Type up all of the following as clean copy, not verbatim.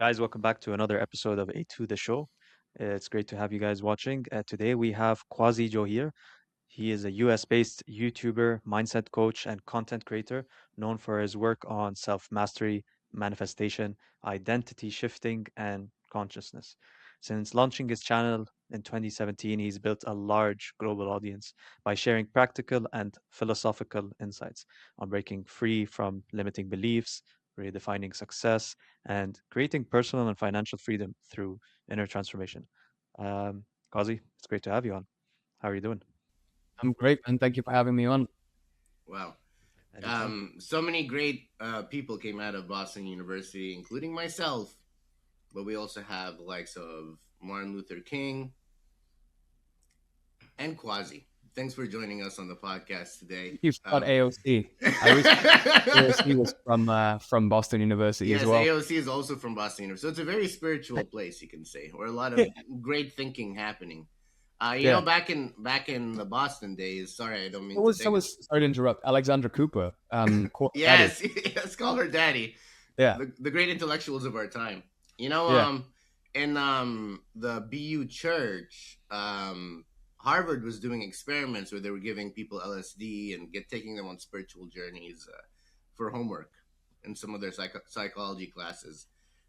Guys, welcome back to another episode of A2 The Show. It's great to have you guys watching. Today we have Quazi Johir. He is a US based YouTuber, mindset coach, and content creator known for his work on self mastery, manifestation, identity shifting, and consciousness. Since launching his channel in 2017, he's built a large global audience by sharing practical and philosophical insights on breaking free from limiting beliefs, redefining success, and creating personal and financial freedom through inner transformation. Um, Quazi, it's great to have you on. How are you doing? I'm great, and thank you for having me on. Wow. Anytime. So many great people came out of Boston University, including myself. But we also have the likes of Martin Luther King and Quasi. Thanks for joining us on the podcast today. You've got AOC. I always AOC was from Boston University Yes, as well. AOC is also from Boston University. So it's a very spiritual place, you can say, or a lot of great thinking happening. Yeah. Back in the Boston days. Sorry, I don't mean Sorry to interrupt. Alexandra Cooper. Yes, yes, call her daddy. Yeah. The great intellectuals of our time. Yeah. In the BU church, Harvard was doing experiments where they were giving people LSD and taking them on spiritual journeys for homework in some of their psychology classes.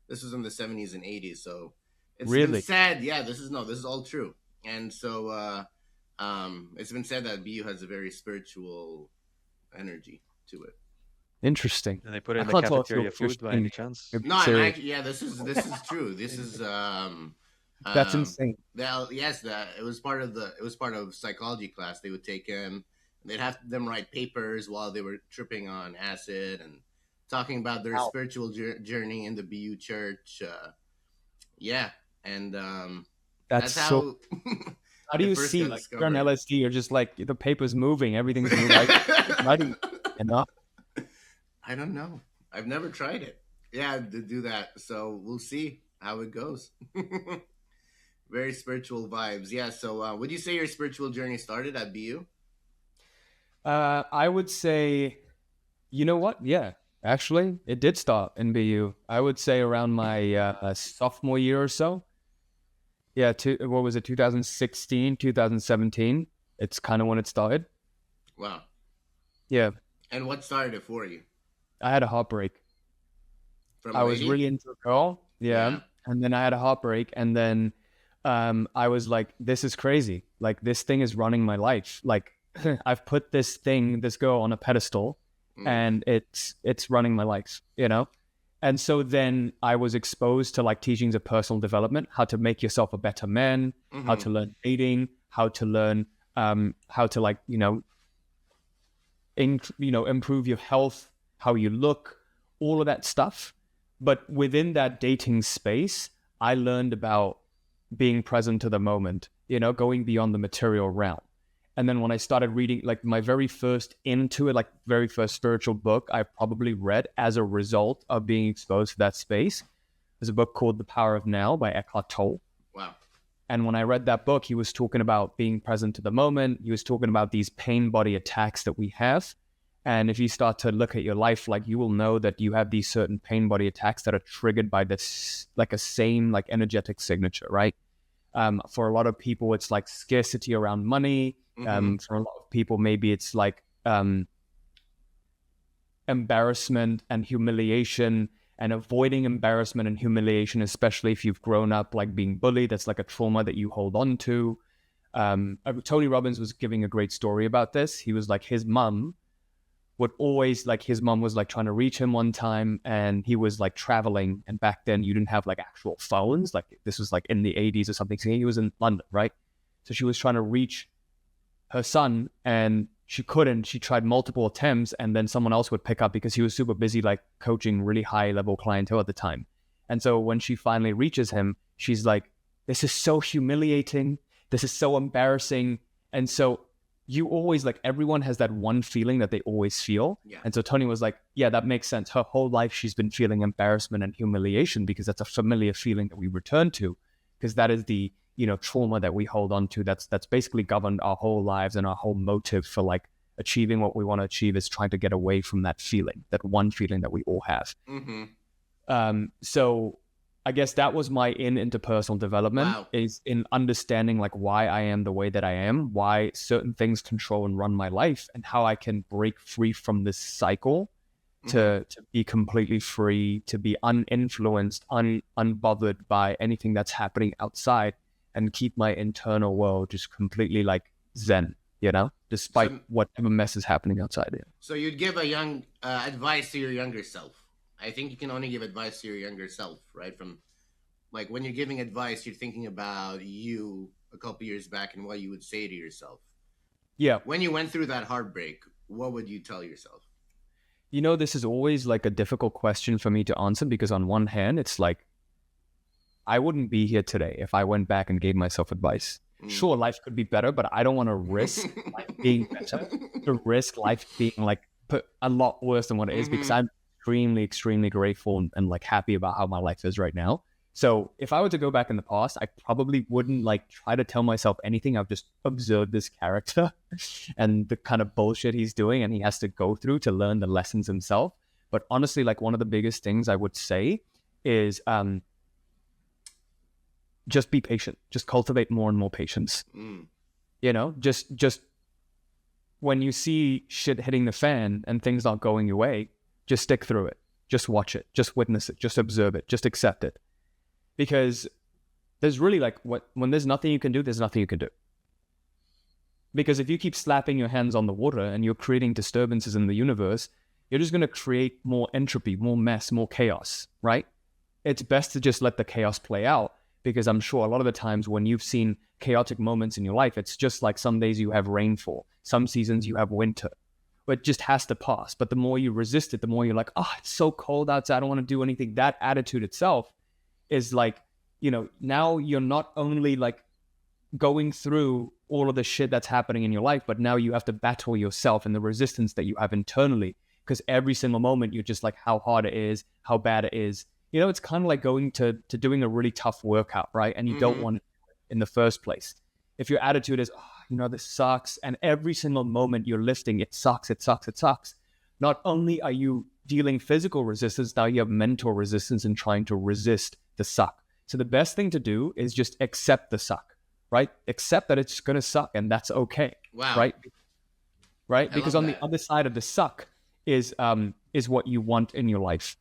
This was in the 70s and 80s, so it's been Really said. Yeah, this is all true, and so it's been said that BU has a very spiritual energy to it. interesting. And they put it I in the can't tell if cafeteria you're food by any chance? No, I'm serious. actually, yeah. This is true. This is That's insane. yes, that it was part of psychology class. They would take in, they'd have them write papers while they were tripping on acid and talking about their Wow. spiritual journey in the BU church. Yeah, and That's that's so. how. How do it you first see got like you're on discovered. LSD? You're just like the paper's moving, everything's moving. Writing enough. I don't know. I've never tried it. Yeah, to do that. So we'll see how it goes. Very spiritual vibes. Yeah. So would you say your spiritual journey started at BU? I would say, you know what? Yeah, actually, it did start in BU. I would say around my sophomore year or so. Yeah, what was it, 2016, 2017? It's kind of when it started. Wow. Yeah, And what started it for you? I had a heartbreak. From I a was lady? really into a girl. Yeah. Yeah. And then I had a heartbreak. And then I was like, this is crazy. Like, this thing is running my life. Like, I've put this girl on a pedestal and it's running my life, you know? And so then I was exposed to like teachings of personal development, how to make yourself a better man, how to learn dating, how to learn how to like, improve your health, how you look, all of that stuff. But within that dating space, I learned about being present to the moment, going beyond the material realm. And then when I started reading, like my very first very first spiritual book I probably read as a result of being exposed to that space was a book called The Power of Now by Eckhart Tolle. Wow. And when I read that book, he was talking about being present to the moment. He was talking about these pain body attacks that we have. And if you start to look at your life, like you will know that you have these certain pain body attacks that are triggered by this, like a same, like energetic signature, right? For a lot of people, it's like scarcity around money. For a lot of people, maybe it's like embarrassment and humiliation, and avoiding embarrassment and humiliation, especially if you've grown up like being bullied. That's like a trauma that you hold on to. Tony Robbins was giving a great story about this. He was like, his mom was like trying to reach him one time, and he was like traveling, and back then you didn't have like actual phones, like this was like in the 80s or something. So he was in London, right? So she was trying to reach her son and she couldn't. She tried multiple attempts, and then someone else would pick up because he was super busy like coaching really high level clientele at the time. And so when she finally reaches him, she's like, this is so humiliating, this is so embarrassing. And so you always, like, everyone has that one feeling that they always feel. Yeah. And so Tony was like, yeah, that makes sense. Her whole life she's been feeling embarrassment and humiliation because that's a familiar feeling that we return to, because that is the trauma that we hold on to. That's basically governed our whole lives, and our whole motive for like achieving what we want to achieve is trying to get away from that feeling, that one feeling that we all have. So I guess that was my in into personal development, Wow. is in understanding like why I am the way that I am, why certain things control and run my life, and how I can break free from this cycle Hmm. to be completely free, to be uninfluenced, unbothered by anything that's happening outside, and keep my internal world just completely like zen, despite So, whatever mess is happening outside there. so you'd give a young advice to your younger self. I think you can only give advice to your younger self, right? From like when you're giving advice, you're thinking about you a couple years back and what you would say to yourself. Yeah. When you went through that heartbreak, what would you tell yourself? This is always like a difficult question for me to answer because on one hand, it's like I wouldn't be here today if I went back and gave myself advice. Mm. Sure, life could be better, but I don't want to risk life being better to risk life being like put a lot worse than what it is because Hmm. I'm extremely, extremely grateful and like happy about how my life is right now. So if I were to go back in the past, I probably wouldn't like try to tell myself anything. I've just observed this character and the kind of bullshit he's doing and he has to go through to learn the lessons himself. But honestly, like one of the biggest things I would say is just be patient. Just cultivate more and more patience. Mm. Just when you see shit hitting the fan and things not going your way, just stick through it. Just watch it. Just witness it. Just observe it. Just accept it. Because there's really like when there's nothing you can do, there's nothing you can do. Because if you keep slapping your hands on the water and you're creating disturbances in the universe, you're just going to create more entropy, more mess, more chaos, right? It's best to just let the chaos play out because I'm sure a lot of the times when you've seen chaotic moments in your life, it's just like some days you have rainfall, some seasons you have winter, but it just has to pass. But the more you resist it, the more you're like, oh, it's so cold outside, I don't want to do anything. That attitude itself is like, now you're not only like going through all of the shit that's happening in your life, but now you have to battle yourself and the resistance that you have internally. Because every single moment you're just like how hard it is, how bad it is. It's kind of like going to doing a really tough workout, right? And you don't Hmm. want it in the first place. If your attitude is, this sucks, and every single moment you're lifting, it sucks, it sucks, it sucks. Not only are you dealing physical resistance, now you have mental resistance in trying to resist the suck. So the best thing to do is just accept the suck, right? Accept that it's going to suck and that's okay, Wow. right? Right? I Because love on the that. other side of the suck is what you want in your life.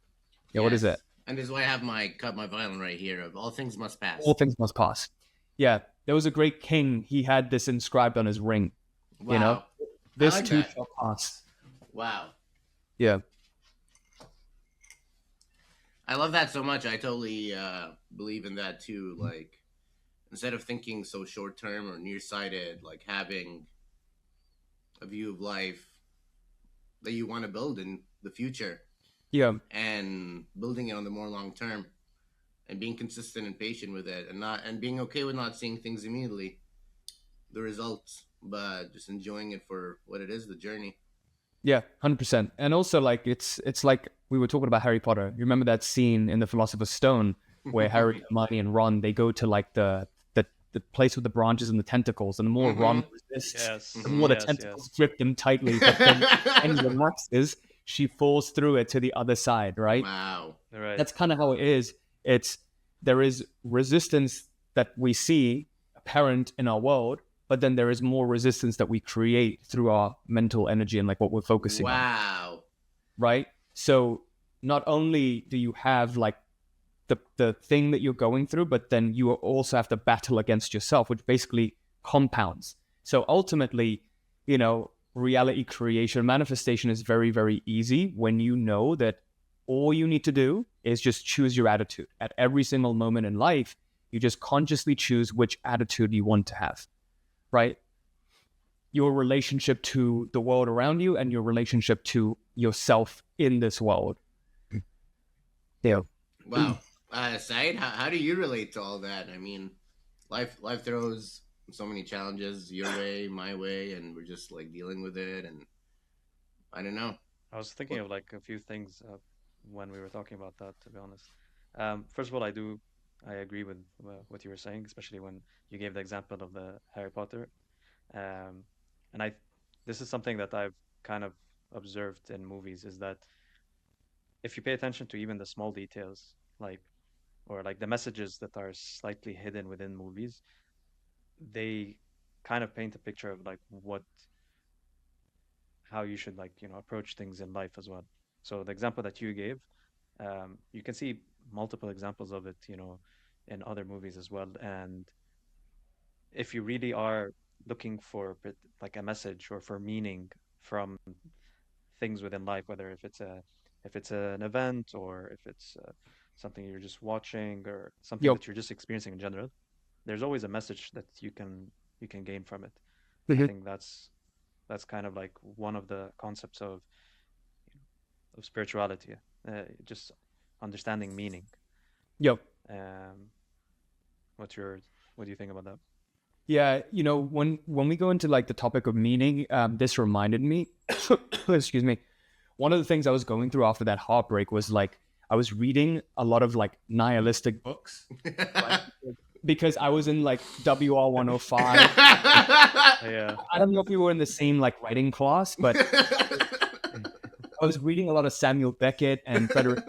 Yeah, what is it? Yes. And this is why I have my violin right here of all things must All pass. things must pass. Yeah, there was a great king. He had this inscribed on his ring. You know, Wow. I this like too that. shall pass. Wow. Yeah, I love that so much. I totally believe in that too. Like instead of thinking so short term or nearsighted, like having a view of life that you want to build in the future yeah, and building it on the more long term and being consistent and patient with it and being okay with not seeing things immediately, the results, but just enjoying it for what it is, the journey. yeah, 100%. And also, like it's like we were talking about Harry Potter. You remember that scene in the Philosopher's Stone where Harry, Hermione, and Ron they go to like the place with the branches and the tentacles, and the more Ron Hmm. resists, Yes, the more Hmm. the yes, tentacles yes. grip him tightly. But then and relaxes, she falls through it to the other side, right? Wow. Right. That's kind of how it is. It's there is resistance that we see apparent in our world, but then there is more resistance that we create through our mental energy and like what we're focusing on, Wow. right? So not only do you have like the thing that you're going through, but then you also have to battle against yourself, which basically compounds. So ultimately, reality creation, manifestation is very, very easy when you know that all you need to do is just choose your attitude. At every single moment in life, you just consciously choose which attitude you want to have, right? Your relationship to the world around you and your relationship to yourself in this world. Yeah. Wow. Said, how do you relate to all that? I mean, life throws so many challenges your way, my way, and we're just like dealing with it. And I don't know. I was thinking What? of like a few things when we were talking about that, to be honest. First of all, I agree with what you were saying, especially when you gave the example of the Harry Potter. Um, and this is something that I've kind of observed in movies is that if you pay attention to even the small details, like or like the messages that are slightly hidden within movies, they kind of paint a picture of like what how you should like approach things in life as well. So the example that you gave, you can see multiple examples of it, in other movies as well. And if you really are looking for like a message or for meaning from things within life, whether if it's an event or if it's something you're just watching or something Yo. that you're just experiencing in general, there's always a message that you can gain from it. I Mhm. think that's kind of like one of the concepts of spirituality, just understanding meaning. Yo. Um, what's your what do you think about that? Yeah, when we go into like the topic of meaning, this reminded me, excuse me, one of the things I was going through after that heartbreak was like I was reading a lot of like nihilistic books, right? Because I was in like WR 105. Yeah. I don't know if we were in the same like writing class, but I was reading a lot of Samuel Beckett and Frederick,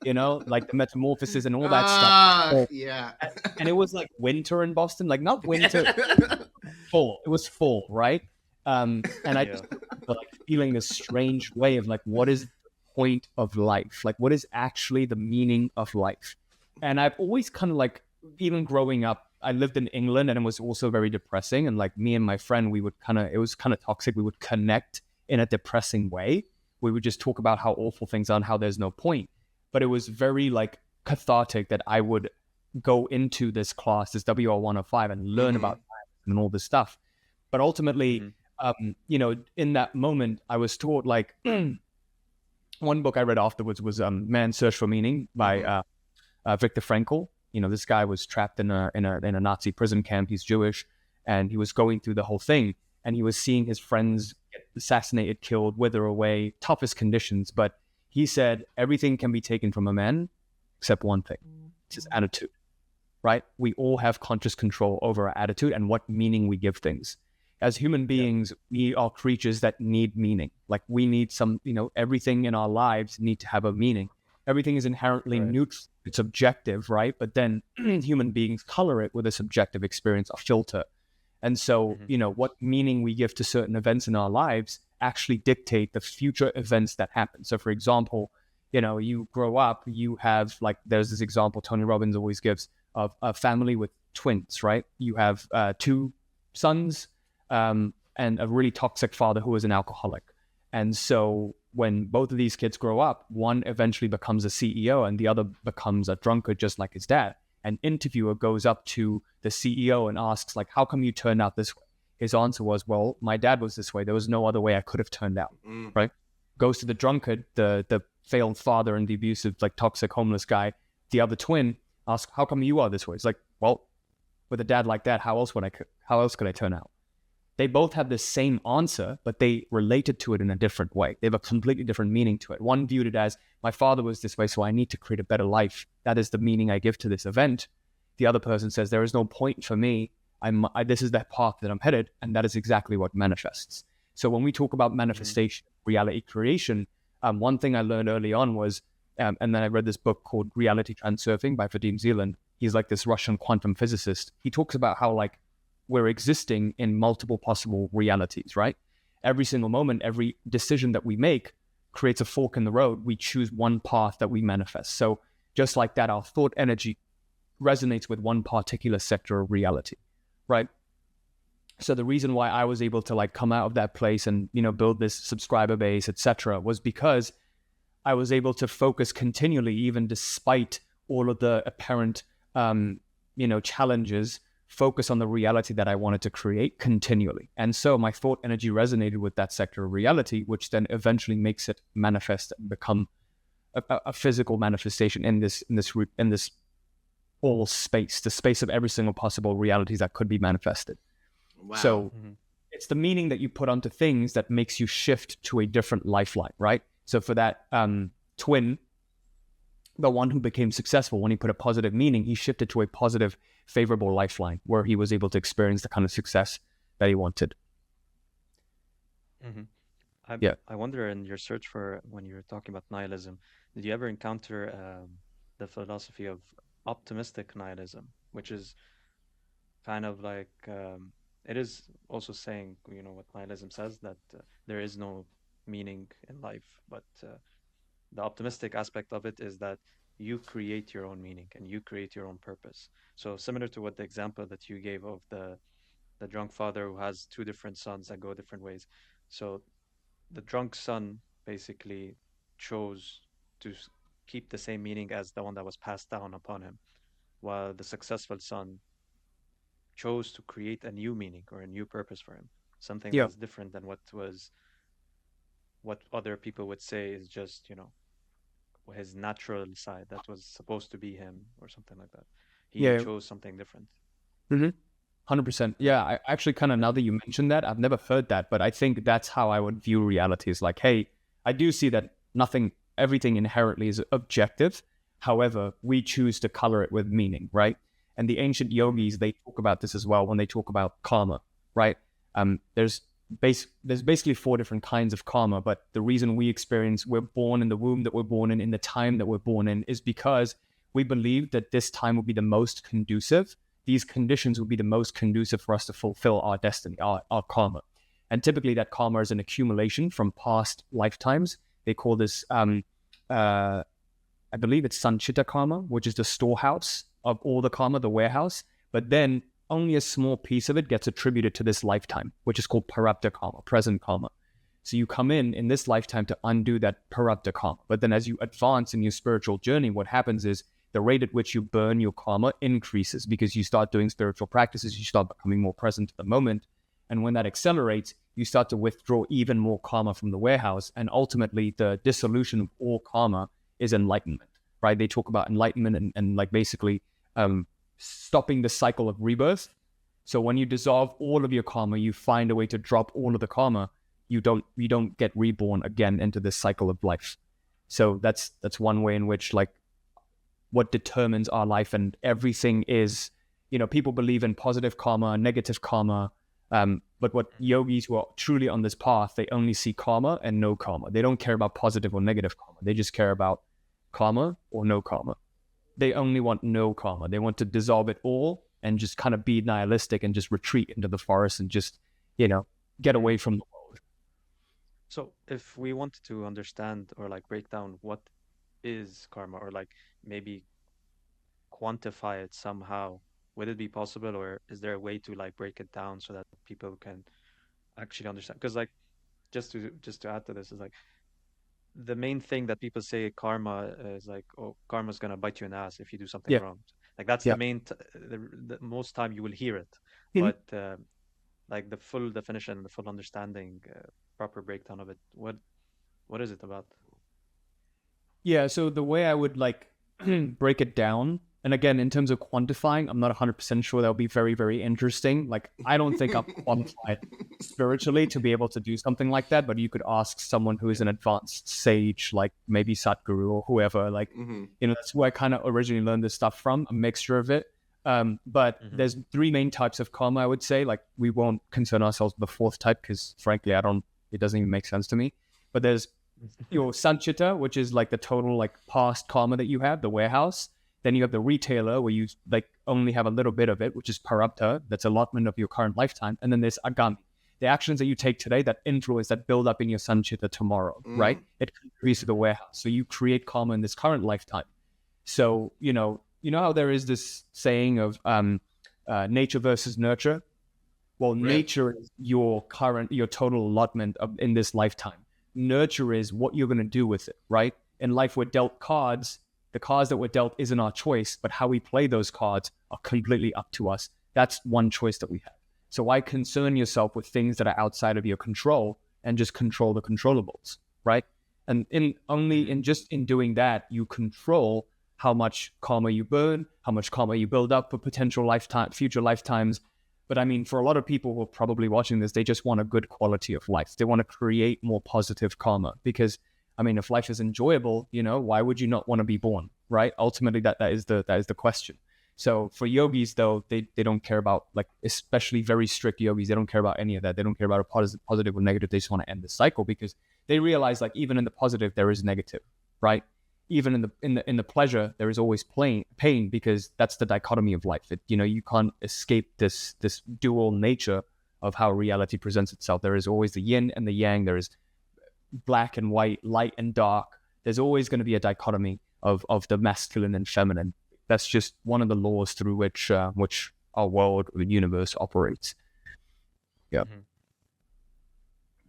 like the Metamorphosis and all that stuff. So- Yeah. and it was like winter in Boston, like not winter, full. It was full, right? And I Yeah. just remember, like feeling this strange way of like, what is the point of life? Like, what is actually the meaning of life? And I've always kind of like, even growing up, I lived in England and it was also very depressing. And like me and my friend, we would kind of, it was kind of toxic. We would connect in a depressing way. We would just talk about how awful things are and how there's no point. But it was very like cathartic that I would go into this class, this WR 105, and learn Hmm. about and all this stuff. But ultimately, Hmm. in that moment, I was taught like one book I read afterwards was Man's Search for Meaning by Hmm. Viktor Frankl. This guy was trapped in a Nazi prison camp. He's Jewish, and he was going through the whole thing, and he was seeing his friends get assassinated, killed, wither away, toughest conditions. But he said everything can be taken from a man except one thing: it's his attitude, right? We all have conscious control over our attitude and what meaning we give things. As human Yeah. beings, we are creatures that need meaning. Like we need some, everything in our lives need to have a meaning. Everything is inherently Right. neutral. It's objective, right? But then human beings color it with a subjective experience, a filter. And so, Hmm. what meaning we give to certain events in our lives actually dictate the future events that happen. So, for example, you grow up, you have like, there's this example Tony Robbins always gives of a family with twins, right? You have two sons and a really toxic father who is an alcoholic. And so, when both of these kids grow up, one eventually becomes a CEO and the other becomes a drunkard, just like his dad. An interviewer goes up to the CEO and asks, like, how come you turned out this way? His answer was, well, my dad was this way. There was no other way I could have turned out, Mm. right? Goes to the drunkard, the failed father and the abusive, like toxic homeless guy. The other twin asks, how come you are this way? It's like, well, with a dad like that, how else could I turn out? They both have the same answer, but they related to it in a different way. They have a completely different meaning to it. One viewed it as, my father was this way, so I need to create a better life. That is the meaning I give to this event. The other person says, there is no point for me. This is the path that I'm headed, and that is exactly what manifests. So when we talk about Hmm. manifestation, reality creation, one thing I learned early on was, and then I read this book called Reality Transurfing by Vadim Zeland. He's like this Russian quantum physicist. He talks about how like we're existing in multiple possible realities, right? Every single moment, every decision that we make creates a fork in the road. We choose one path that we manifest. So just like that, our thought energy resonates with one particular sector of reality, right? So the reason why I was able to like come out of that place and build this subscriber base, etc., was because I was able to focus continually, even despite all of the apparent, challenges, focus on the reality that I wanted to create continually. And so my thought energy resonated with that sector of reality, which then eventually makes it manifest and become a physical manifestation in this all space, the space of every single possible realities that could be manifested. Wow. So Hmm. it's the meaning that you put onto things that makes you shift to a different lifeline, right? So for that twin, the one who became successful, when he put a positive meaning, he shifted to a positive, favorable lifeline where he was able to experience the kind of success that he wanted. Hmm. I Yeah. I wonder in your search for when you're talking about nihilism, did you ever encounter? the philosophy of optimistic nihilism, which is kind of like it is also saying, what nihilism says, that there is no meaning in life, but the optimistic aspect of it is that you create your own meaning and you create your own purpose. So similar to what the example that you gave of the drunk father who has two different sons that go different ways. So the drunk son basically chose to keep the same meaning as the one that was passed down upon him, while the successful son chose to create a new meaning or a new purpose for him, something Yeah. that's different than what other people would say is just, his natural side that was supposed to be him or something like that. He Yeah. chose something different. 100%. Yeah, I actually kind of, And now that you mentioned that, I've never heard that, but I think that's how I would view reality is like, hey, I do see that everything inherently is objective. However, we choose to color it with meaning, right? And the ancient mhm, yogis, they talk about this as well when they talk about karma, right? There's there's basically four different kinds of karma, but the reason we're born in the womb that we're born in the time that we're born in, is because we believe that this time will be the most conducive. These conditions will be the most conducive for us to fulfill our destiny, our karma. And typically that karma is an accumulation from past lifetimes. They call this, uh, I believe it's Sanchita karma, which is the storehouse of all the karma, the warehouse. But then only a small piece of it gets attributed to this lifetime, which is called parabdha karma, present karma. So you come in this lifetime to undo that parabdha karma. But then as you advance in your spiritual journey, what happens is the rate at which you burn your karma increases because you start doing spiritual practices, you start becoming more present to the moment. And when that accelerates, you start to withdraw even more karma from the warehouse. And ultimately, the dissolution of all karma is enlightenment, right? They talk about enlightenment and like basically stopping the cycle of rebirth. So when you dissolve all of your karma, you find a way to drop all of the karma. You don't get reborn again into this cycle of life. So that's one way in which like what determines our life, and everything is, people believe in positive karma, negative karma. But what mhm. yogis who are truly on this path, they only see karma and no karma. They don't care about positive or negative karma. They just care about karma or no karma. They only want no karma. They want to dissolve it all and just kind of be nihilistic and just retreat into the forest and just, you know, get away Mm. from the world. So if we wanted to understand or like break down what is karma, or like maybe quantify it somehow, would it be possible, or is there a way to like break it down so that people can actually understand? Because like just to add to this is like the main thing that people say karma is like, oh, karma's gonna bite you in the ass if you do something Yeah, wrong. Like that's yeah. the most time you will hear it, Mhm. but like the full definition, the full understanding, proper breakdown of it, what is it about? Yeah, so the way I would like break it down, and again, in terms of quantifying, I'm not 100% sure. That'll be very, very interesting. Like, I don't think I'm qualified spiritually to be able to do something like that, but you could ask someone who is Yeah. an advanced sage, like maybe Satguru or whoever. Like, Hmm. that's where I kind of originally learned this stuff from, a mixture of it. But Mm-hmm. there's three main types of karma, I would say. Like, we won't concern ourselves with the fourth type because, frankly, it doesn't even make sense to me. But there's your sanchita, which is like the total like past karma that you have, the warehouse. Then you have the retailer where you like only have a little bit of it, which is parabdha, that's allotment of your current lifetime. And then there's agami, the actions that you take today that influence, that build up in your sanchita tomorrow, right? Hmm. It contributes to the Mm-hmm. warehouse. So you create karma in this current lifetime. So, you know how there is this saying of nature versus nurture. Well, Right. nature is your total allotment in this lifetime. Nurture is what you're going to do with it, right? In life, we're dealt cards. The cards that we're dealt isn't our choice, but how we play those cards are completely up to us. That's one choice that we have. So why concern yourself with things that are outside of your control and just control the controllables, right? And Mm-hmm. in doing that, you control how much karma you burn, how much karma you build up for potential future lifetimes. But I mean, for a lot of people who are probably watching this, they just want a good quality of life. They want to create more positive karma because, I mean, if life is enjoyable, why would you not want to be born, right? Ultimately, that is the question. So for yogis, though, they don't care about, like, especially very strict yogis, they don't care about any of that. They don't care about a positive or negative. They just want to end the cycle because they realize, like, even in the positive, there is negative, right? even in the pleasure, there is always pain, because that's the dichotomy of life. You can't escape this dual nature of how reality presents itself. There is always the yin and the yang. There is black and white, light and dark. There's always going to be a dichotomy of the masculine and feminine. That's just one of the laws through which our world or the universe operates. Yeah. Hmm.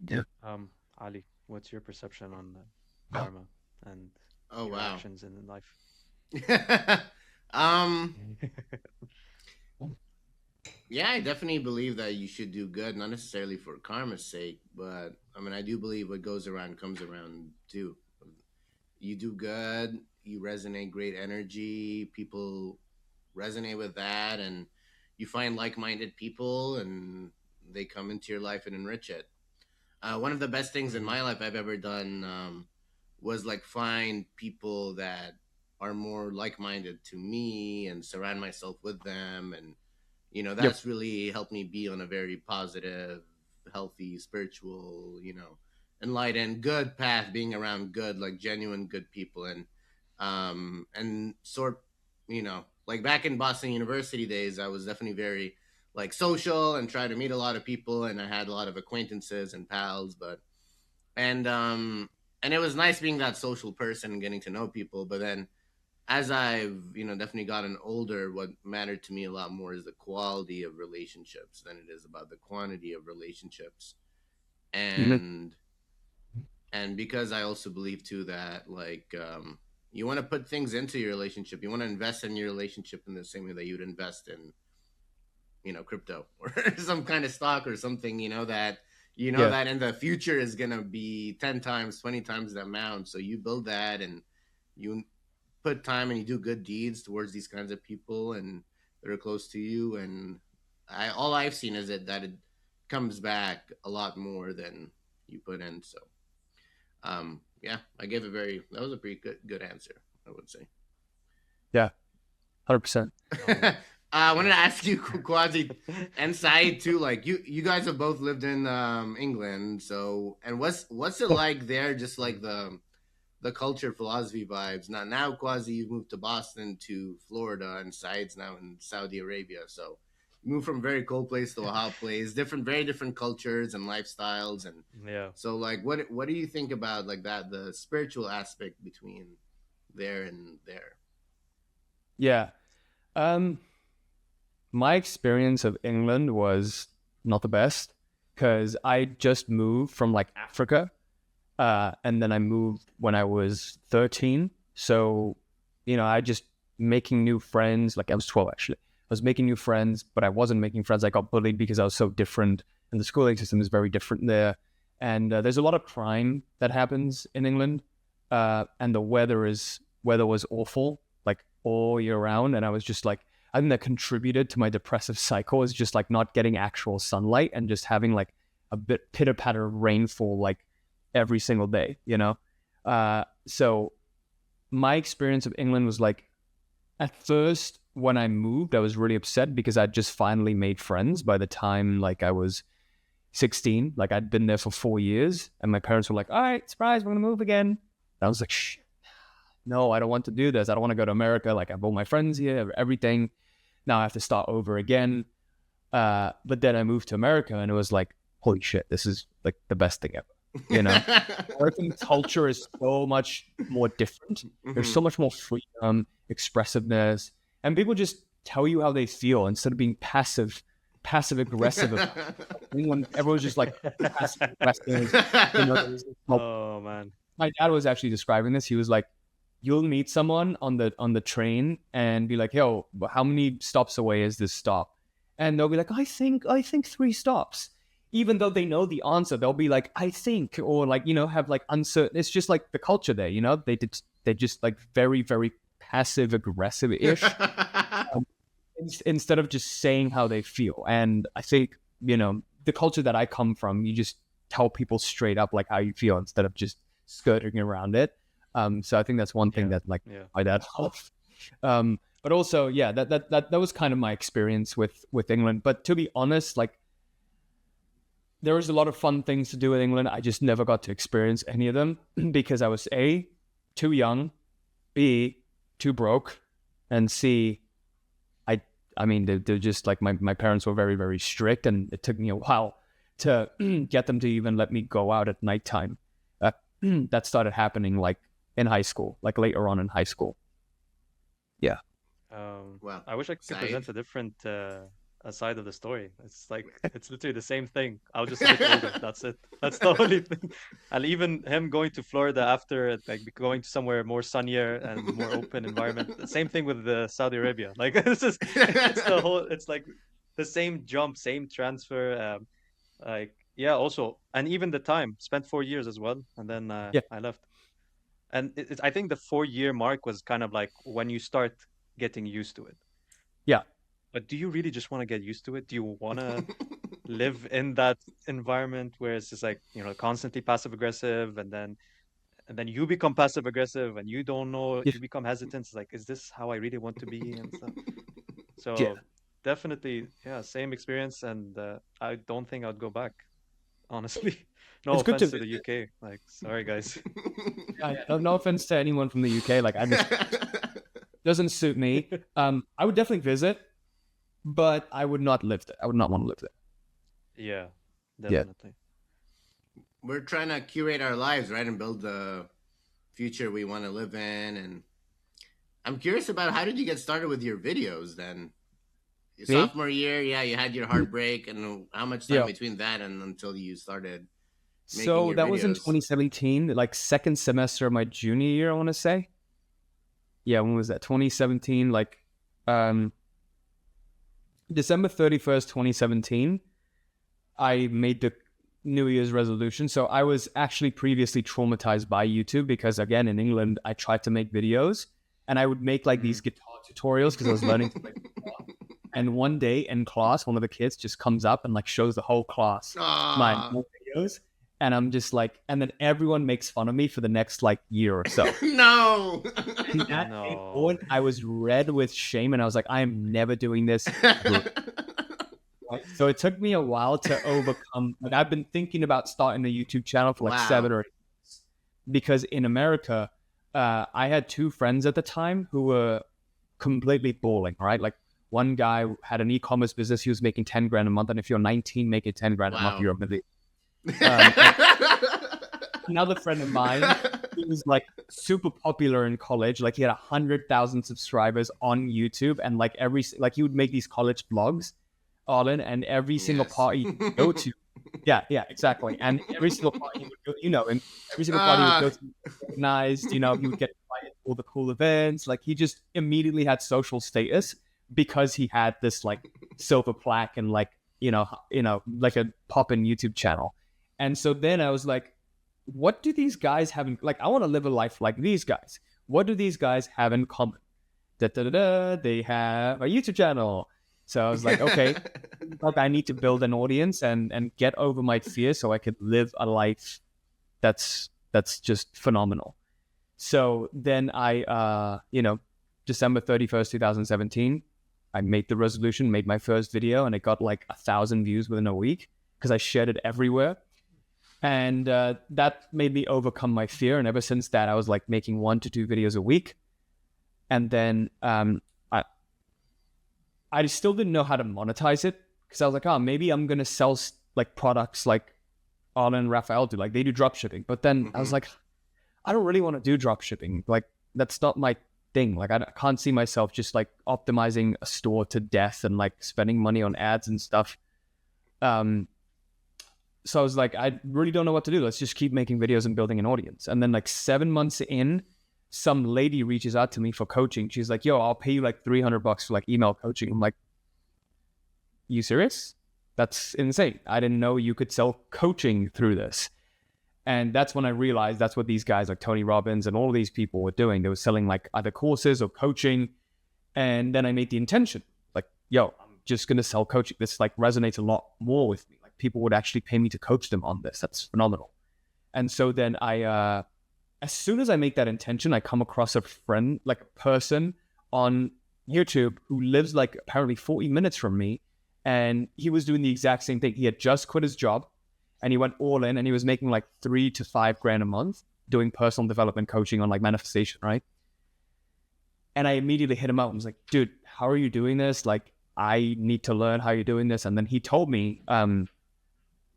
Yeah. Ali, what's your perception on karma and Oh your wow. actions in life? um yeah, I definitely believe that you should do good, not necessarily for karma's sake, but I mean I do believe what goes around comes around too. You do good, you resonate great energy, people resonate with that, and you find like-minded people and they come into your life and enrich it. One of the best things in Hmm. my life I've ever done was like find people that are more like-minded to me and surround myself with them, and Yep. that's really helped me be on a very positive, healthy, spiritual, enlightened, good path, being around good, like genuine good people. And sort like back in Boston University days, I was definitely very like social and tried to meet a lot of people, and I had a lot of acquaintances and pals, but and it was nice being that social person and getting to know people. But then as I've definitely gotten older, what mattered to me a lot more is the quality of relationships than it is about the quantity of relationships. Mhm. And and because I also believe too that like you want to put things into your relationship, you want to invest in your relationship in the same way that you'd invest in crypto or some kind of stock or something, that Yeah. that in the future is going to be 10 times 20 times the amount. So you build that, and you put time and you do good deeds towards these kinds of people and that are close to you. And all I've seen is that it comes back a lot more than you put in. So yeah, I gave a very that was a pretty good answer, I would say. Yeah. 100%. I wanted to Nice. ask you, Quasi, and Said too. Like you guys have both lived in England, so and what's it like there? Just like Mm. the culture, philosophy vibes. Now, Quasi, you've moved to Boston to Florida, and Said's now in Saudi Arabia. So you moved from a very cold place to a hot place, very different cultures and lifestyles. And Yeah. so, like, what do you think about like that, the spiritual aspect between there and there? Yeah. Um, my experience of England was not the best, because I just moved from like Africa, and then I moved when I was 13. So, I just making new friends. Like I was 12 actually. I was making new friends, but I wasn't making friends. I got bullied because I was so different, and the schooling system is very different there. And there's a lot of crime that happens in England, and the weather was awful, like all year round. And I was just like, I think that contributed to my depressive cycle, is just like not getting actual sunlight and just having like a bit pitter patter rainfall like every single day. So my experience of England was like, at first when I moved, I was really upset because I'd just finally made friends by the time like I was 16. Like I'd been there for 4 years, and my parents were like, all right, surprise, we're gonna move again. And I was like, shh, no, I don't want to do this. I don't want to go to America. Like I have all my friends here, everything. Now I have to start over again. But then I moved to America, and it was like, holy shit, this is like the best thing ever. You know, American culture is so much more different. There's so Hmm. much more freedom, expressiveness, and people just tell you how they feel instead of being passive aggressive about it. Everyone's just like passive aggressive. There was Oh man. my dad was actually describing this. He was like, you'll meet someone on the train and be like, yo, how many stops away is this stop? And they'll be like, I think 3 stops. Even though they know the answer, they'll be like, I think, or like, have like uncertain. It's just like the culture there, they just like very, very passive aggressive ish, instead of just saying how they feel. And I think, the culture that I come from, you just tell people straight up like how you feel instead of just skirting around it. So I think that's one thing Yeah. that like Yeah. my dad loved. But also, yeah, that was kind of my experience with England. But to be honest, like there was a lot of fun things to do in England. I just never got to experience any of them because I was too young, B, too broke, and C, I mean, they're just like my parents were very, very strict, and it took me a while to get them to even let me go out at nighttime. That started happening like in high school, like later on in high school. Yeah. Well, I wish I could Said. present a different a side of the story. It's like it's literally the same thing. I was just a bit older. That's it. That's the only thing. And even him going to Florida after, like going to somewhere more sunnier and more open environment. The same thing with the Saudi Arabia. Like this is, it's the whole. It's like the same jump, same transfer. Like yeah. Also, and even the time spent 4 years as well, and then Yeah. I left. And I think the 4 year mark was kind of like when you start getting used to it. Yeah. But do you really just want to get used to it? Do you want to live in that environment where it's just like, constantly passive aggressive and then you become passive aggressive and you don't know, Yeah. you become hesitant. It's like, is this how I really want to be and stuff? Yeah. So definitely, yeah, same experience. And I don't think I'd go back, honestly. No It's good to offense to the visit. UK. Like, sorry, guys. Yeah, yeah. No offense to anyone from the UK. Like, I just doesn't suit me. I would definitely visit, but I would not live there. I would not want to live there. Yeah, Yeah. definitely. We're trying to curate our lives, right, and build the future we want to live in. And I'm curious about, how did you get started with your videos then? Your Me? sophomore year, yeah, you had your heartbreak, and how much time Yeah. between that and until you started making So your that was in videos? 2017, like second semester of my junior year, I want to say. Yeah, when was that? 2017, like um December 31st, 2017, I made the New Year's resolution. So I was actually previously traumatized by YouTube because, again, in England, I tried to make videos and I would make like these guitar tutorials because I was learning to play guitar. And one day in class, one of the kids just comes up and like shows the whole class my Ah, videos. And I'm just like, and then everyone makes fun of me for the next like year or so. no. From that day No. on, I was red with shame and I was like, I am never doing this ever. Right? So it took me a while to overcome. Like I've been thinking about starting a YouTube channel for like Wow. 7 or 8 years because in America, I had two friends at the time who were completely balling. Right, like one guy had an e-commerce business. He was making 10 grand a month, and if you're 19, making 10 grand a month, Wow. you're a million. And another friend of mine, he was like super popular in college. Like he had 100,000 subscribers on YouTube, and like he would make these college vlogs all in, and every single Yes. party he would go to, yeah, exactly, and every single party he would go, and every single party he would go Ah. to, he was recognized, he would get invited to all the cool events. Like he just immediately had social status because he had this like silver plaque and like like a poppin' YouTube channel. And so then I was like, what do these guys have in, like, I want to live a life like these guys. What do these guys have in common? They have a YouTube channel. So I was like, okay, like I need to build an audience and get over my fear so I could live a life that's just phenomenal. So then December 31st, 2017, I made the resolution, made my first video, and it got like 1,000 views within a week because I shared it everywhere. And that made me overcome my fear. And ever since that, I was like making 1 to 2 videos a week. And then I still didn't know how to monetize it because I was like, oh, maybe I'm going to sell like products like Arlen and Raphael do. Like they do drop shipping. But then I was like, I don't really want to do drop shipping. Like that's not my thing. Like I can't see myself just like optimizing a store to death and like spending money on ads and stuff. So I was like, I really don't know what to do. Let's just keep making videos and building an audience. And then like 7 months in, some lady reaches out to me for coaching. She's like, yo, I'll pay you like $300 for like email coaching. I'm like, you serious? That's insane. I didn't know you could sell coaching through this. And that's when I realized that's what these guys like Tony Robbins and all of these people were doing. They were selling like either courses or coaching. And then I made the intention like, yo, I'm just going to sell coaching. This like resonates a lot more with me. Like people would actually pay me to coach them on this. That's phenomenal. And so then as soon as I make that intention, I come across a friend, like a person on YouTube who lives like apparently 40 minutes from me. And he was doing the exact same thing. He had just quit his job and he went all in and he was making like 3 to 5 grand a month doing personal development coaching on like manifestation, right? And I immediately hit him up and was like, dude, how are you doing this? Like, I need to learn how you're doing this. And then he told me,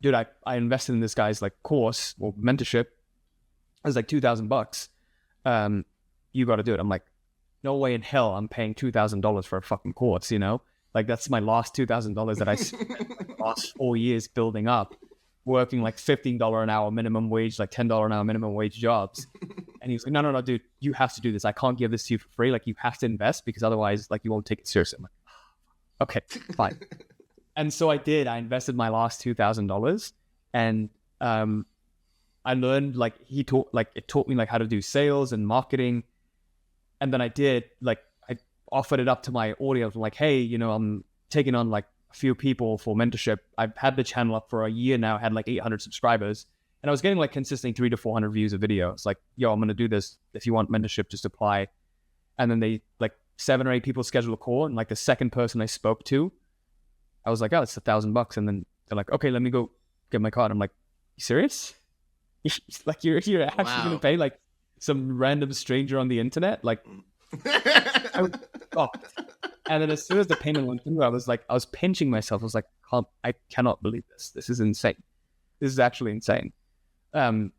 dude, I invested in this guy's like course or mentorship. It was like $2,000. You got to do it. I'm like, no way in hell I'm paying $2,000 for a fucking course, you know? Like, that's my last $2,000 that I spent like the last 4 years building up, working like $15 an hour minimum wage, like $10 an hour minimum wage jobs. And he was like, no, dude, you have to do this. I can't give this to you for free. Like, you have to invest because otherwise, like, you won't take it seriously. I'm like, okay, fine. And so I did. I invested my last $2,000, and I learned, like, it taught me like how to do sales and marketing. And then I offered it up to my audience. I'm like, hey, you know, I'm taking on like a few people for mentorship. I've had the channel up for a year now, had like 800 subscribers. And I was getting like consistently 300 to 400 views a video. It's like, yo, I'm going to do this. If you want mentorship, just apply. And then they like 7 or 8 people schedule a call. And like the second person I spoke to, I was like, oh, it's $1,000. And then they're like, okay, let me go get my card. I'm like, you serious? Like, you're actually going to Wow. pay like some random stranger on the internet? Like, I, oh. And then as soon as the payment went through, I was pinching myself. I was like, I cannot believe this. This is insane. This is actually insane. And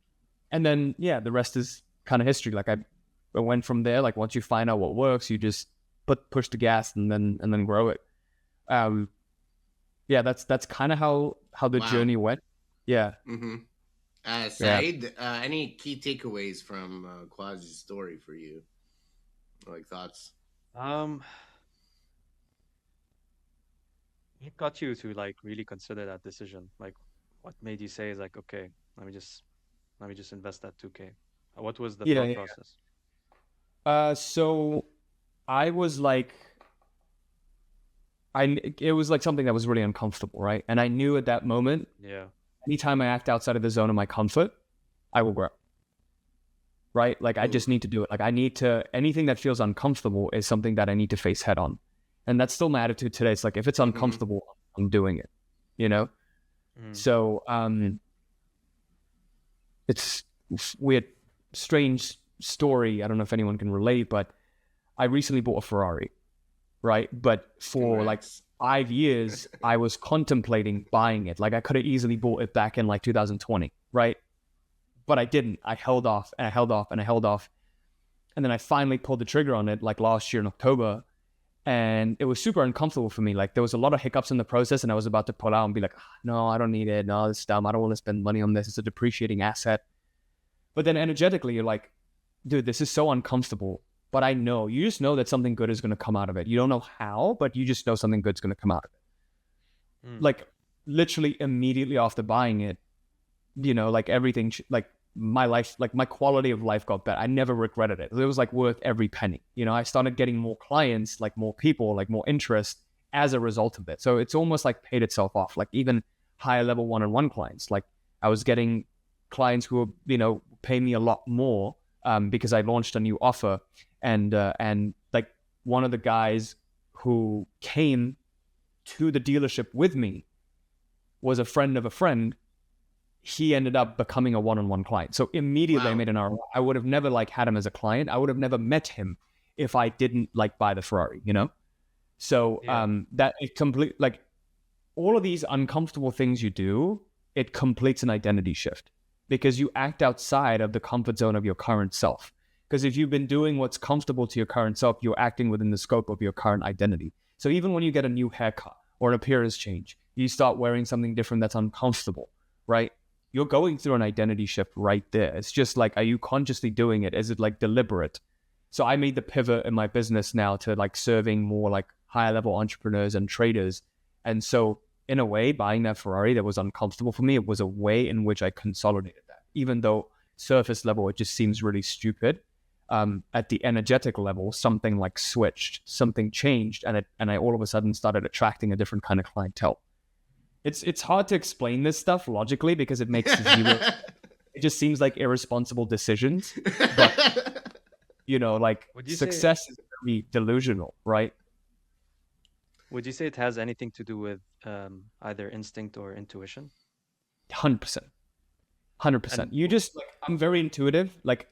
then, yeah, the rest is kind of history. Like, I went from there. Like, once you find out what works, you just push the gas and then grow it. Yeah, that's kind of how the Wow. journey went. Yeah. Mm-hmm. Yeah. Saeed, any key takeaways from Quazi's story for you? Like thoughts? Um, what got you to like really consider that decision? Like, what made you say is like, okay, let me just invest that 2K. What was the Yeah. thought Yeah. process? So I was like, it was like something that was really uncomfortable, right? And I knew at that moment, Yeah. anytime I act outside of the zone of my comfort, I will grow. Right? Like, I just Oof. need to do it. Like, anything that feels uncomfortable is something that I need to face head on. And that's still my attitude today. It's like, if it's Mm-hmm. uncomfortable, I'm doing it, you know? Mm. So, it's weird, strange story. I don't know if anyone can relate, but I recently bought a Ferrari, right? But for like Congrats. 5 years, I was contemplating buying it. Like, I could have easily bought it back in like 2020, right? But I didn't. I held off and I held off and I held off. And then I finally pulled the trigger on it like last year in October. And it was super uncomfortable for me. Like, there was a lot of hiccups in the process, and I was about to pull out and be like, no, I don't need it. No, it's dumb. I don't want to spend money on this. It's a depreciating asset. But then energetically, you're like, dude, this is so uncomfortable. But I know, you just know that something good is going to come out of it. You don't know how, but you just know something good's going to come out of it. Mm. Like, literally immediately after buying it, you know, like everything, like my life, like my quality of life got better. I never regretted it. It was like worth every penny. You know, I started getting more clients, like more people, like more interest as a result of it. So it's almost like paid itself off. Like, even higher level one-on-one clients, like I was getting clients who were, you know, pay me a lot more because I launched a new offer. And like, one of the guys who came to the dealership with me was a friend of a friend. He ended up becoming a one-on-one client. So immediately I Wow. made an ROI. I would have never like had him as a client. I would have never met him if I didn't like buy the Ferrari, you know? So Yeah. that it complete, like, all of these uncomfortable things you do, it completes an identity shift because you act outside of the comfort zone of your current self. Because if you've been doing what's comfortable to your current self, you're acting within the scope of your current identity. So even when you get a new haircut or an appearance change, you start wearing something different that's uncomfortable, right? You're going through an identity shift right there. It's just like, are you consciously doing it? Is it like deliberate? So I made the pivot in my business now to like serving more like higher level entrepreneurs and traders. And so in a way, buying that Ferrari that was uncomfortable for me, it was a way in which I consolidated that. Even though surface level, it just seems really stupid. At the energetic level, something like switched, something changed, and I all of a sudden started attracting a different kind of clientele. It's hard to explain this stuff logically because it makes zero. It just seems like irresponsible decisions, but you know, like, Would you say success is very delusional, right? would you say it has anything to do with either instinct or intuition? 100%, 100%. And You just like, I'm very intuitive. Like,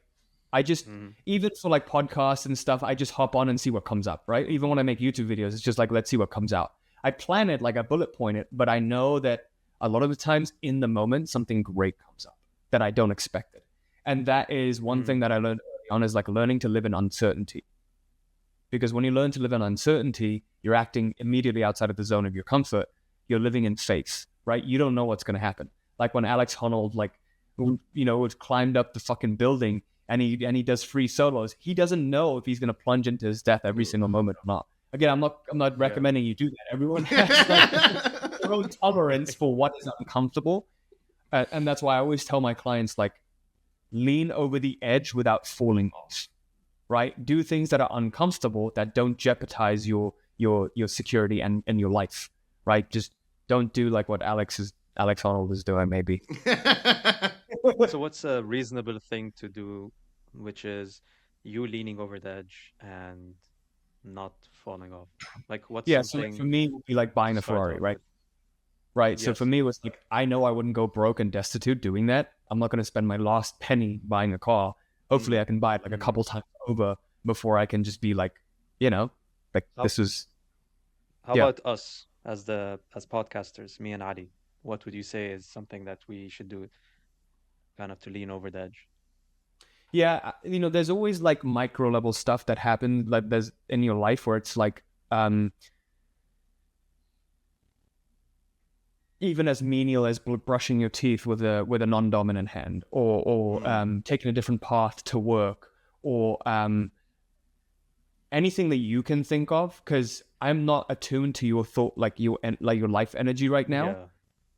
I just, Mhm. even for like podcasts and stuff, I just hop on and see what comes up, right? Even when I make YouTube videos, it's just like, let's see what comes out. I plan it, like I bullet point it, but I know that a lot of the times in the moment, something great comes up that I don't expect it. And that is one thing Mhm. that I learned early on, is like learning to live in uncertainty. Because when you learn to live in uncertainty, you're acting immediately outside of the zone of your comfort. You're living in faith, right? You don't know what's going to happen. Like when Alex Honnold, like, was climbed up the fucking building and he does free solos. He doesn't know if he's going to plunge into his death every single moment or not. Again, I'm not Yeah. recommending you do that. Everyone has like their own tolerance for what is uncomfortable, and that's why I always tell my clients, like, lean over the edge without falling off, right? Do things that are uncomfortable, that don't jeopardize your security and your life, right? Just don't do like what Alex Honnold is doing, maybe. So what's a reasonable thing to do, which is you leaning over the edge and not falling off? Like what's Yeah, so like for something me, it would be like to buying a start Ferrari, off right? with? Right. So for Yes. me, it was like, I know I wouldn't go broke and destitute doing that. I'm not going to spend my last penny buying a car. Hopefully, Mm. I can buy it like a Mm. couple times over before I can just be like, you know, like How this was, how yeah. about us as podcasters, me and Ali? What would you say is something that we should do kind of to lean over the edge? Yeah. There's always like micro level stuff that happen, like there's in your life where it's like, um, even as menial as brushing your teeth with a non-dominant hand, or Mm. taking a different path to work, or anything that you can think of, because I'm not attuned to your thought, like your life energy right now. Yeah.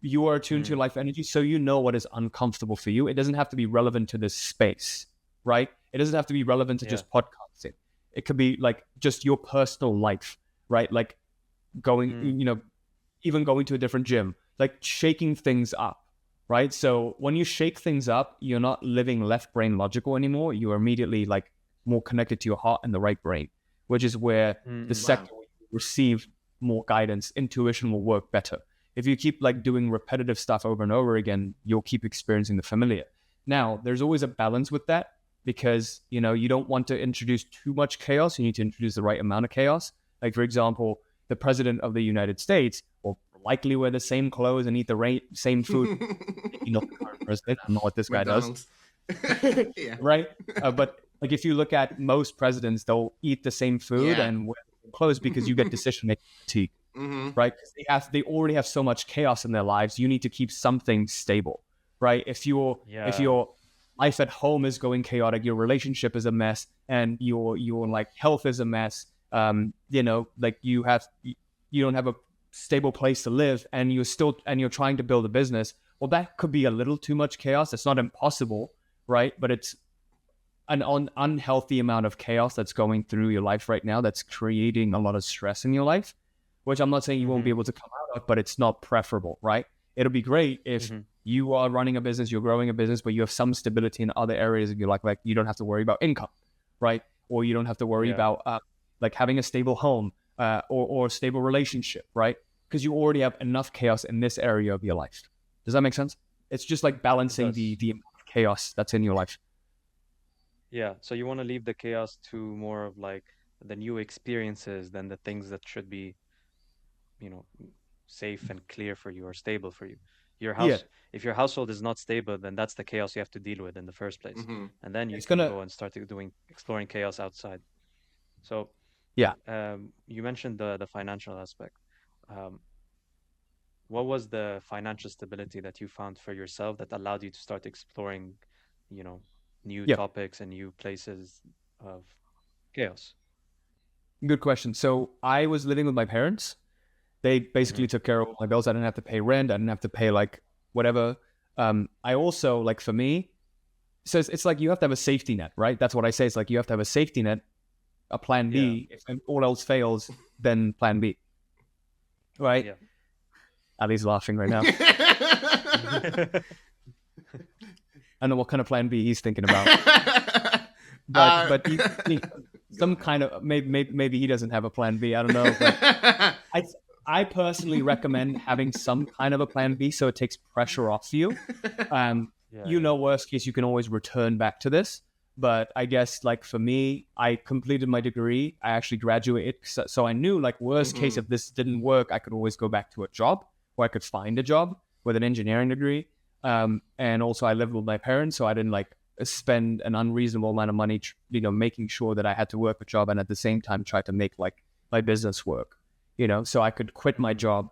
You are attuned to your Mm. life energy, so you know what is uncomfortable for you. It doesn't have to be relevant to this space, right? It doesn't have to be relevant to Yeah. just podcasting. It could be like just your personal life, right? Like going, Mm. even going to a different gym, like shaking things up, right? So when you shake things up, you're not living left brain logical anymore. You are immediately like more connected to your heart and the right brain, which is where the Mm. Wow. sector where you receive more guidance, intuition will work better. If you keep like doing repetitive stuff over and over again, you'll keep experiencing the familiar. Now, there's always a balance with that, because you don't want to introduce too much chaos. You need to introduce the right amount of chaos. Like, for example, the president of the United States will likely wear the same clothes and eat the same food. The current president. I don't know what this guy does, McDonald's. Yeah. right? But like, if you look at most presidents, they'll eat the same food Yeah. and wear the same clothes because you get decision making fatigue, Mm-hmm. right? Because they already have so much chaos in their lives. You need to keep something stable, right? If Yeah. your life at home is going chaotic, your relationship is a mess, and your like health is a mess. Like you don't have a stable place to live, and you're trying to build a business. Well, that could be a little too much chaos. It's not impossible, right? But it's an unhealthy amount of chaos that's going through your life right now, that's creating a lot of stress in your life, which I'm not saying you won't be Mm-hmm. able to come out of, but it's not preferable, right? It'll be great if Mm-hmm. you are running a business, you're growing a business, but you have some stability in other areas of your life. Like, you don't have to worry about income, right? Or you don't have to worry Yeah. about like having a stable home, or a stable relationship, right? Because you already have enough chaos in this area of your life. Does that make sense? It's just like It balancing does. the amount of chaos that's in your life. Yeah. So you want to leave the chaos to more of like the new experiences than the things that should be, you know, safe and clear for you or stable for you. Your Yeah, house, if your household is not stable, then that's the chaos you have to deal with in the first place. Mm-hmm. And then you it's can gonna. go and start doing exploring chaos outside. So, Yeah, you mentioned the financial aspect. Um, what was the financial stability that you found for yourself that allowed you to start exploring, you know, new yeah. topics and new places of chaos? Good question. So I was living with my parents. They Mm-hmm. basically took care of all my bills. I didn't have to pay rent. I didn't have to pay like whatever. I also, like, for me, so it's like you have to have a safety net, right? That's what I say. It's like you have to have a safety net, a plan Yeah. B. If all else fails, then plan B, right? Yeah. Ali's laughing right now. I don't know what kind of plan B he's thinking about, but uh, but some kind of, maybe he doesn't have a plan B. I don't know, but I I personally recommend having some kind of a plan B, so it takes pressure off you. Yeah. Yeah. Worst case, you can always return back to this. But I guess like for me, I completed my degree. I actually graduated. So I knew like worst case, Mm-hmm. if this didn't work, I could always go back to a job or I could find a job with an engineering degree. And also I lived with my parents. So I didn't like spend an unreasonable amount of money, making sure that I had to work a job and at the same time try to make like my business work, so I could quit my Hmm. job,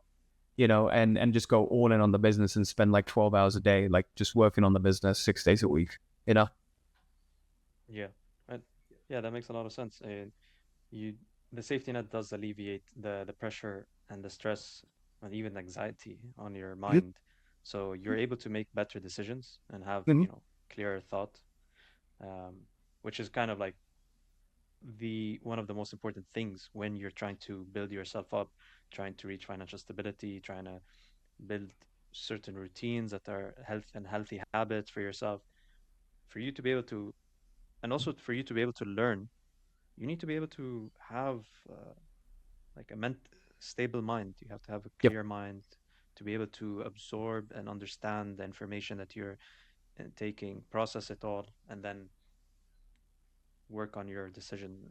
and just go all in on the business and spend like 12 hours a day, like just working on the business 6 days a week, you know? Yeah. And yeah, that makes a lot of sense. You the safety net does alleviate the pressure and the stress and even anxiety on your mind. So you're able to make better decisions and have, Mm-hmm. clearer thought, um, which is kind of like the one of the most important things when you're trying to build yourself up, trying to reach financial stability, trying to build certain routines that are healthy habits for yourself, for you to be able to, and also for you to be able to learn, you need to be able to have like a stable mind. You have to have a Yep. clear mind to be able to absorb and understand the information that you're taking, process it all, and then work on your decision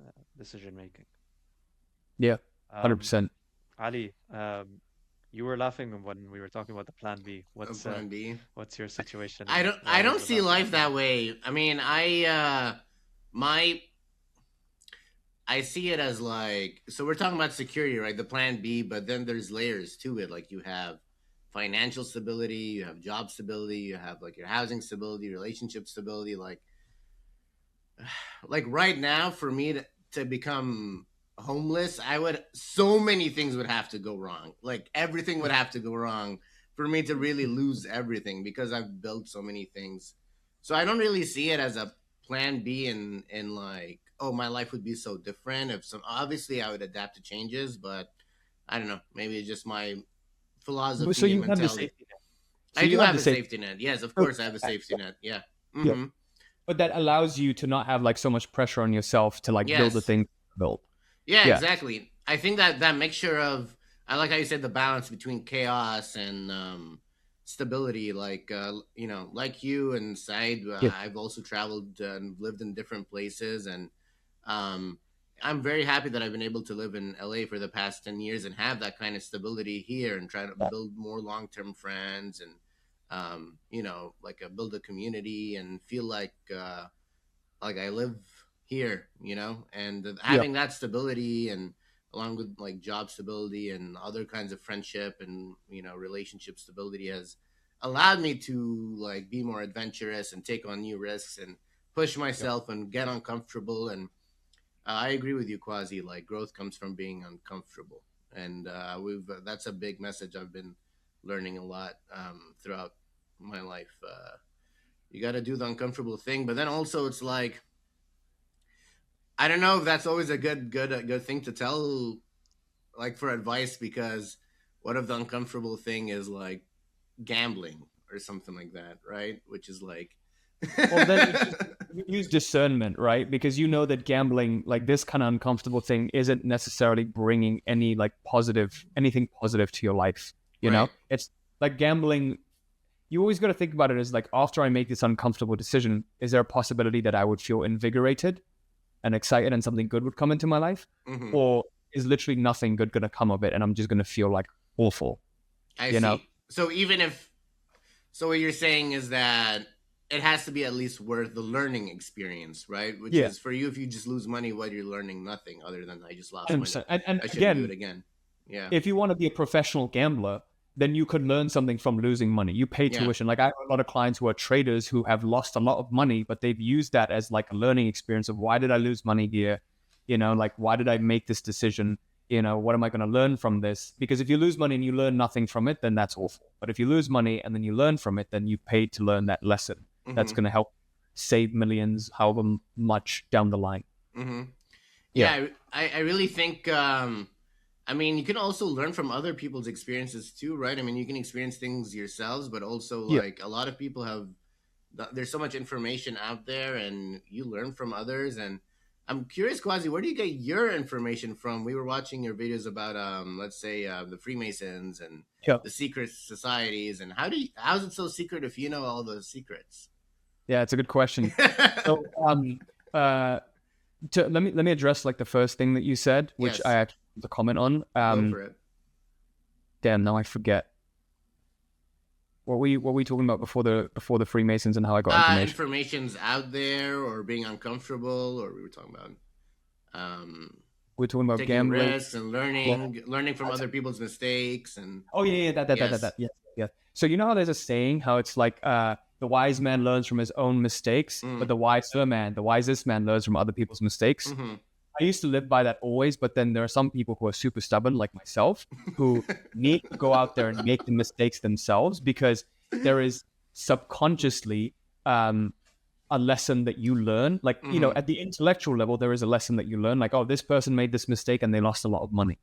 making. Yeah. Um, 100%. Ali, you were laughing when we were talking about the plan B. Plan B. What's your situation I nowadays don't with see that life plan? that way. I mean, my I see it as like, so we're talking about security, right? The plan B, but then there's layers to it. Like you have financial stability, you have job stability, you have like your housing stability, relationship stability. Like right now, for me to become homeless, I would, so many things would have to go wrong. Like everything would have to go wrong for me to really lose everything because I've built so many things. So I don't really see it as a plan B in like, oh, my life would be so different if some, obviously I would adapt to changes, but I don't know, maybe it's just my So philosophy and you have the mentality. safety net. So I you do have have the a safety. safety net. Yes, of So, course I have a safety net. Yeah. yeah. Mm-hmm. But that allows you to not have like so much pressure on yourself to like build the Yes. thing build. Yeah, Yeah. exactly. I think that that mixture of, I like how you said the balance between chaos and stability. Like like you and Said, Yeah. I've also traveled and lived in different places, and um, I'm very happy that I've been able to live in LA for the past 10 years and have that kind of stability here, and try to build more long term friends and like build a community and feel like I live here, and Yeah. having that stability and along with like job stability and other kinds of friendship and relationship stability has allowed me to like be more adventurous and take on new risks and push Yep. myself and get uncomfortable. And I agree with you, Quasi. Like growth comes from being uncomfortable, and we've that's a big message I've been learning a lot throughout my life. You got to do the uncomfortable thing, but then also it's like, I don't know if that's always a good thing to tell, like for advice, because what if the uncomfortable thing is like gambling or something like that, right? Which is like, Well, then you use discernment, right? Because you know that gambling, like this kind of uncomfortable thing, isn't necessarily bringing any like anything positive to your life. right. It's like gambling. You always got to think about it as like, after I make this uncomfortable decision, is there a possibility that I would feel invigorated and excited and something good would come into my life? Hmm. Or is literally nothing good going to come of it and I'm just going to feel like awful, I you know? see. So even if, so what you're saying is that it has to be at least worth the learning experience, right? Which Yeah, is for you, if you just lose money, what you're learning nothing other than I just lost money. 100%. And I shouldn't do it again, again. Yeah. if you want to be a professional gambler, then you could learn something from losing money. You pay Yeah. tuition. Like I have a lot of clients who are traders who have lost a lot of money, but they've used that as like a learning experience of, why did I lose money here? Like why did I make this decision? What am I going to learn from this? Because if you lose money and you learn nothing from it, then that's awful. But if you lose money and then you learn from it, then you paid to learn that lesson. That's Hmm. going to help save millions, however much down the line. Hmm. Yeah. Yeah, I really think. I mean, you can also learn from other people's experiences too, right? I mean, you can experience things yourselves, but also Yeah. like a lot of people have. There's so much information out there, and you learn from others. And I'm curious, Quasi, where do you get your information from? We were watching your videos about, let's say, the Freemasons and Yeah. the secret societies, and how's it so secret if you know all the secrets? Yeah, it's a good question. So, uh, let me address like the first thing that you said, which I Yes, actually want to comment on. go for it. Damn, now I forget what we talking about before the Freemasons and how I got information. Information's out there, or being uncomfortable, or we were talking about We're talking about taking gambling. risks and Yeah. learning from other people's mistakes, and Oh yeah, yeah, that. yes. Yeah, yeah. So you know how there's a saying how it's like the wise man learns from his own mistakes, but Mm. the wisest man learns from other people's mistakes. Mm-hmm. I used to live by that always, but then there are some people who are super stubborn, like myself, who need to go out there and make the mistakes themselves because there is subconsciously a lesson that you learn. Like, you know, Mm-hmm. at the intellectual level, there is a lesson that you learn. Like, oh, this person made this mistake and they lost a lot of money.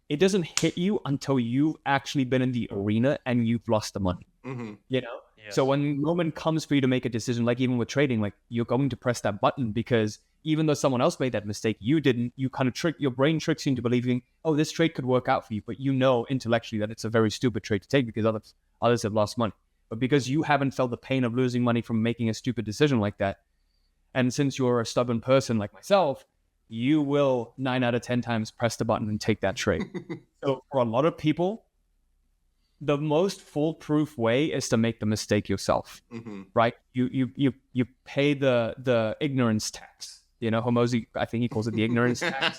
It doesn't hit you until you've actually been in the arena and you've lost the money, Mm-hmm. you know? So Yes. when the moment comes for you to make a decision, like even with trading, like you're going to press that button because even though someone else made that mistake, you didn't. You kind of your brain tricks you into believing, oh, this trade could work out for you, but you know intellectually that it's a very stupid trade to take because others have lost money. But because you haven't felt the pain of losing money from making a stupid decision like that, and since you're a stubborn person like myself, you will 9 out of 10 times press the button and take that trade. So for a lot of people, the most foolproof way is to make the mistake yourself, Mm-hmm. right? You pay the ignorance tax. You know, Hormozy, I think he calls it the ignorance tax.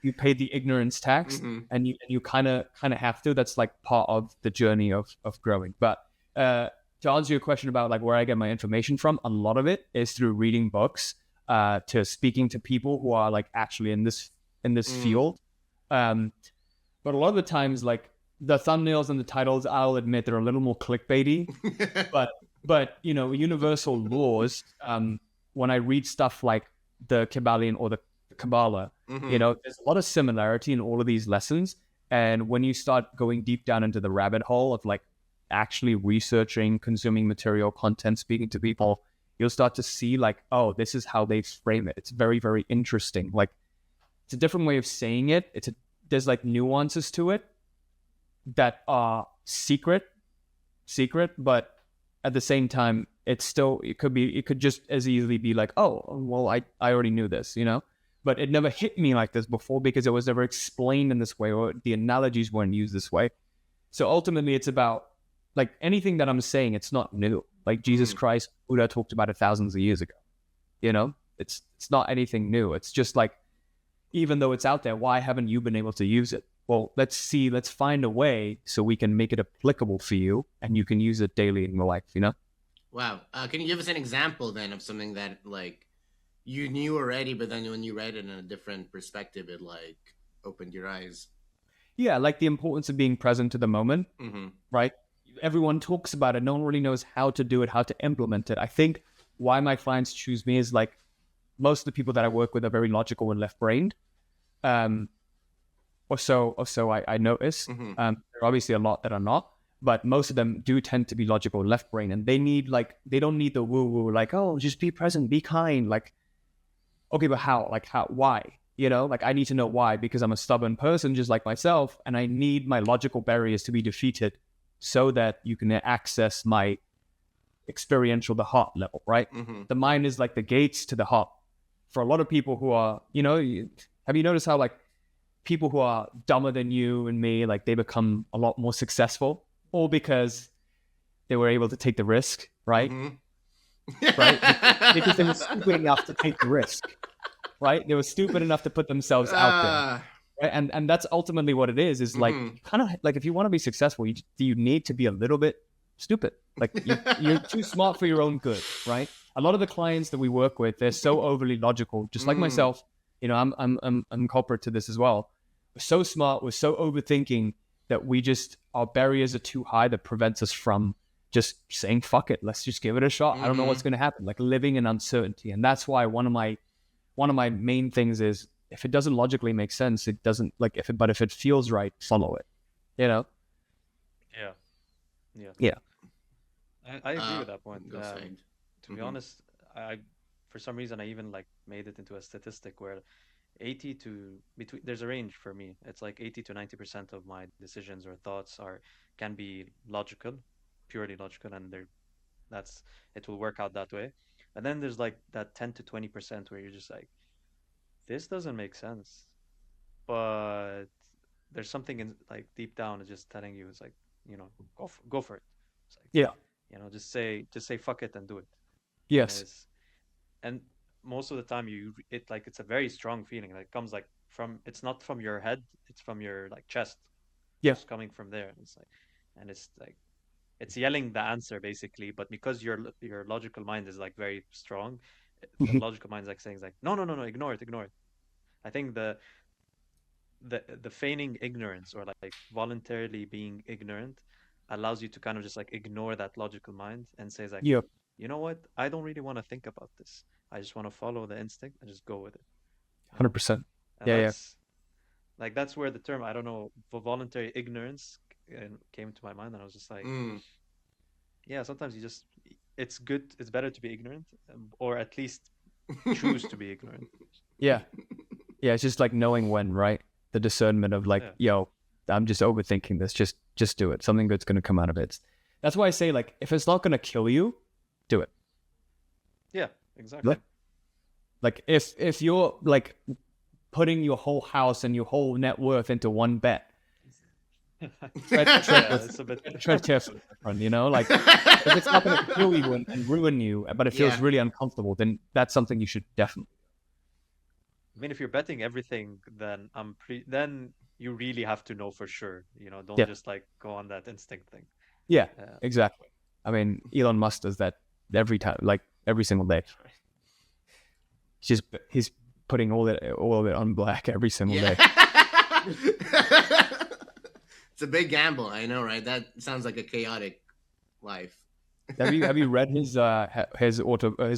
You pay the ignorance tax, Mm-hmm. and you kind of have to. That's like part of the journey of growing. But to answer your question about like where I get my information from, a lot of it is through reading books, to speaking to people who are like actually in this Mm. field. Um, but a lot of the times, like the thumbnails and the titles, I'll admit they're a little more clickbaity. But you know, universal laws. When I read stuff like the Kabbalion or the Kabbalah, you Mm-hmm. know, there's a lot of similarity in all of these lessons. And when you start going deep down into the rabbit hole of like actually researching, consuming material, content, speaking to people, you'll start to see like, oh, this is how they frame it. It's very, very interesting. Like it's a different way of saying it. There's like nuances to it that are secret, but at the same time, it could just as easily be like, oh, well, I already knew this, you know? But it never hit me like this before because it was never explained in this way or the analogies weren't used this way. So ultimately, it's about like anything that I'm saying, it's not new. Like Jesus Mm-hmm. Christ, Buddha talked about it thousands of years ago. You know, it's not anything new. It's just like even though it's out there, why haven't you been able to use it? Well, let's find a way so we can make it applicable for you and you can use it daily in your life, you know? Wow. Can you give us an example then of something that like you knew already, but then when you read it in a different perspective, it like opened your eyes? Yeah, like the importance of being present to the moment, Mm-hmm. right? Everyone talks about it. No one really knows how to do it, how to implement it. I think why my clients choose me is like most of the people that I work with are very logical and left brained. Um, or so I notice. Mm-hmm. There are obviously a lot that are not, but most of them do tend to be logical and left brain, and they don't need the woo woo like, oh, just be present, be kind. Like, okay, but how? Like how? Why? You know, like I need to know why because I'm a stubborn person just like myself, and I need my logical barriers to be defeated so that you can access my experiential, the heart level, right? Mm-hmm. The mind is like the gates to the heart. For a lot of people who are, you know, have you noticed how like people who are dumber than you and me, like they become a lot more successful, all because they were able to take the risk, right? Mm-hmm. Right? Because they were stupid enough to take the risk, right? They were stupid enough to put themselves out there, uh, right? And that's ultimately what it is like mm-hmm. kind of like if you want to be successful, you need to be a little bit stupid. Like you're too smart for your own good, right? A lot of the clients that we work with, they're so overly logical, just like Mm. myself. You know, I'm culprit to this as well. We're so smart, we're so overthinking that we just our barriers are too high that prevents us from just saying fuck it, let's just give it a shot. I don't know Mm-hmm. what's going to happen. Like living in uncertainty, and that's why one of my main things is if it doesn't logically make sense, it doesn't like if it feels right, follow it. You know? Yeah. Yeah. Yeah. I agree Uh, with that point. go side. To be Mm-hmm. honest, I for some reason I even like made it into a statistic where 80 to between there's a range for me. It's like 80 to 90% of my decisions or thoughts are can be logical, purely logical, and they're That's it will work out that way. And then there's like that 10 to 20% where you're just like, this doesn't make sense. But there's something in like deep down is just telling you it's like, go for it. It's like, Yeah. just say fuck it and do it. And Yes. and most of the time it's a very strong feeling. Like it comes like from it's not from your head, it's from your like chest. It's Yeah. just coming from there. And it's like it's yelling the answer basically, but because your logical mind is like very strong, the Mhm. logical mind is like saying like no, no, no, no, ignore it, ignore it. I think the feigning ignorance or like voluntarily being ignorant allows you to kind of just like ignore that logical mind and says like, Yeah. you know what, I don't really want to think about this. I just want to follow the instinct and just go with it, you know. 100%. And Yeah. Yeah. that's where the term, I don't know, for voluntary ignorance came to my mind. And I was just like, Mm. yeah, sometimes it's better to be ignorant, or at least choose to be ignorant. Yeah. Yeah. It's just like knowing when, right? The discernment of like, Yeah, yo, I'm just overthinking this. Just do it. Something good's gonna come out of it. That's why I say like, if it's not gonna kill you, do it. yeah, exactly. Like, if you're like putting your whole house and your whole net worth into one bet, tread Yeah, with it's a bit. tread carefully, my friend. You know, like if it's not going to kill you and ruin you, but it feels Yeah. really uncomfortable, then that's something you should definitely. I mean, if you're betting everything, then you really have to know for sure. Don't Yeah, just like go on that instinct thing. yeah, Yeah, exactly. I mean, Elon Musk does that every time, like every single day. that's right. He's putting all of it on black every single Yeah. day. It's a big gamble, I know, right? That sounds like a chaotic life. Have you read his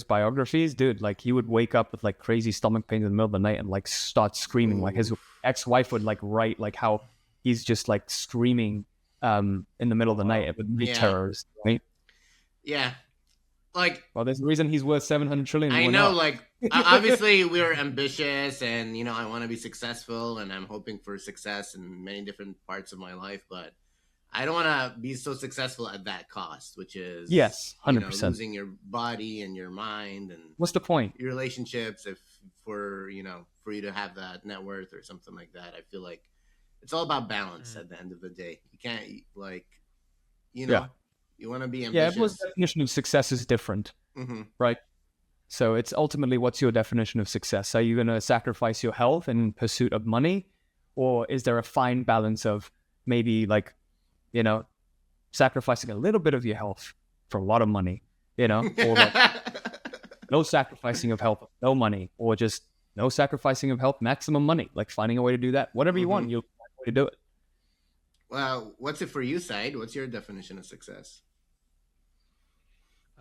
biographies, dude? Like he would wake up with like crazy stomach pains in the middle of the night and like start screaming. Like his Oof. ex-wife would like write like how he's just like screaming in the middle of Oh the night wow. it would be Yeah. terrors. Right? Yeah. Like, Well, there's a reason he's worth 700 trillion and I we're know, not. like, obviously we're ambitious and, I want to be successful and I'm hoping for success in many different parts of my life, but I don't want to be so successful at that cost, which is, Yes, 100%. losing your body and your mind and What's the point? your relationships if for you to have that net worth or something like that. I feel like it's all about balance Mm. at the end of the day. You can't like, you Yeah, know, you want to be yeah. Everyone's ambitious. definition of success is different, Hmm. right? So it's ultimately what's your definition of success? Are you going to sacrifice your health in pursuit of money? Or is there a fine balance of maybe like, you know, sacrificing a little bit of your health for a lot of money, or like no sacrificing of health, no money, or just no sacrificing of health, maximum money, like finding a way to do that. Whatever you want, Hmm. you'll find a way to do it. Well, what's it for you, Side? What's your definition of success?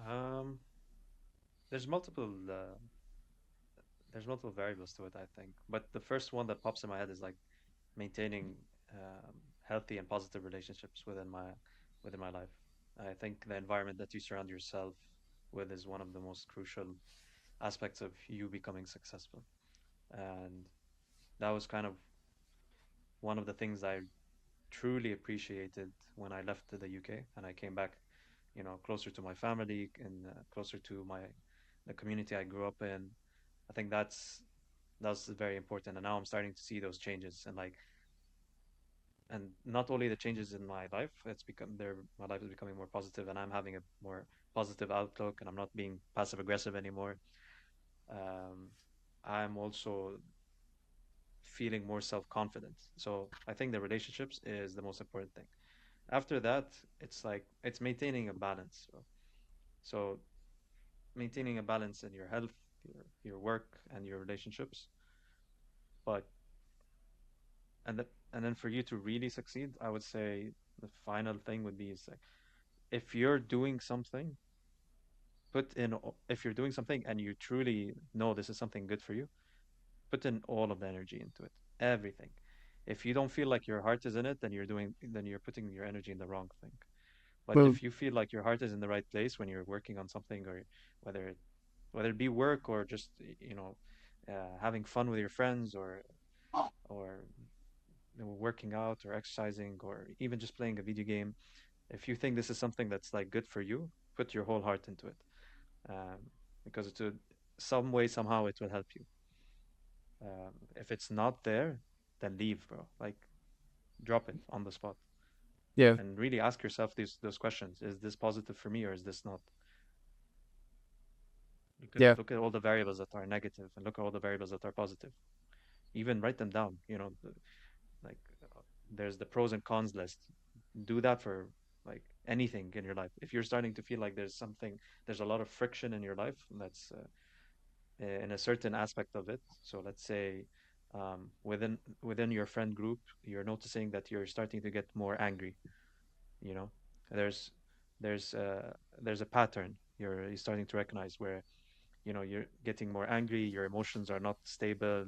Um, there's multiple there's multiple variables to it, I think. But the first one that pops in my head is like maintaining healthy and positive relationships within my life. I think the environment that you surround yourself with is one of the most crucial aspects of you becoming successful. And that was kind of one of the things I truly appreciated when I left the UK and I came back, closer to my family and closer to the community I grew up in. I think that's very important. And now I'm starting to see those changes and not only the changes in my life, my life is becoming more positive and I'm having a more positive outlook and I'm not being passive aggressive anymore. Um, I'm also feeling more self-confident. So I think the relationships is the most important thing. After that, it's maintaining a balance. So maintaining a balance in your health, your work, and your relationships. But and then for you to really succeed, I would say the final thing would be is like if you're doing something, if you're doing something and you truly know this is something good for you, put in all of the energy into it, everything. If you don't feel like your heart is in it, then you're putting your energy in the wrong thing. But Well, if you feel like your heart is in the right place when you're working on something, or whether it, whether it be work or just having fun with your friends, or working out or exercising or even just playing a video game, if you think this is something that's like good for you, put your whole heart into it, um, because it would, some way, somehow, it will help you. If it's not there, then leave, bro. Like, drop it on the spot Yeah, and really ask yourself those questions. Is this positive for me or is this not? yeah, Look at all the variables that are negative and look at all the variables that are positive. Even write them down. Like there's the pros and cons list. Do that for like anything in your life. If you're starting to feel like there's a lot of friction in your life, that's in a certain aspect of it. So let's say within your friend group, you're noticing that you're starting to get more angry. You know, there's there's uh, there's a pattern you're starting to recognize where you're getting more angry. Your emotions are not stable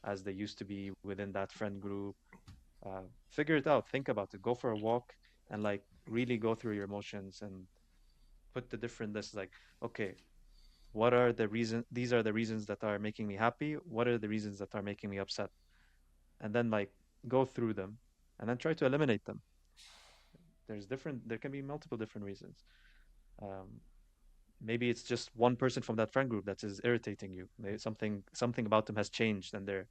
as they used to be within that friend group. Figure it out. Think about it. Go for a walk and like really go through your emotions and put the different lists. Like, okay, what are the reasons? These are the reasons that are making me happy. What are the reasons that are making me upset? And then like go through them and then try to eliminate them. There can be multiple different reasons. Um, Maybe it's just one person from that friend group that is irritating you. Something about them has changed, and they're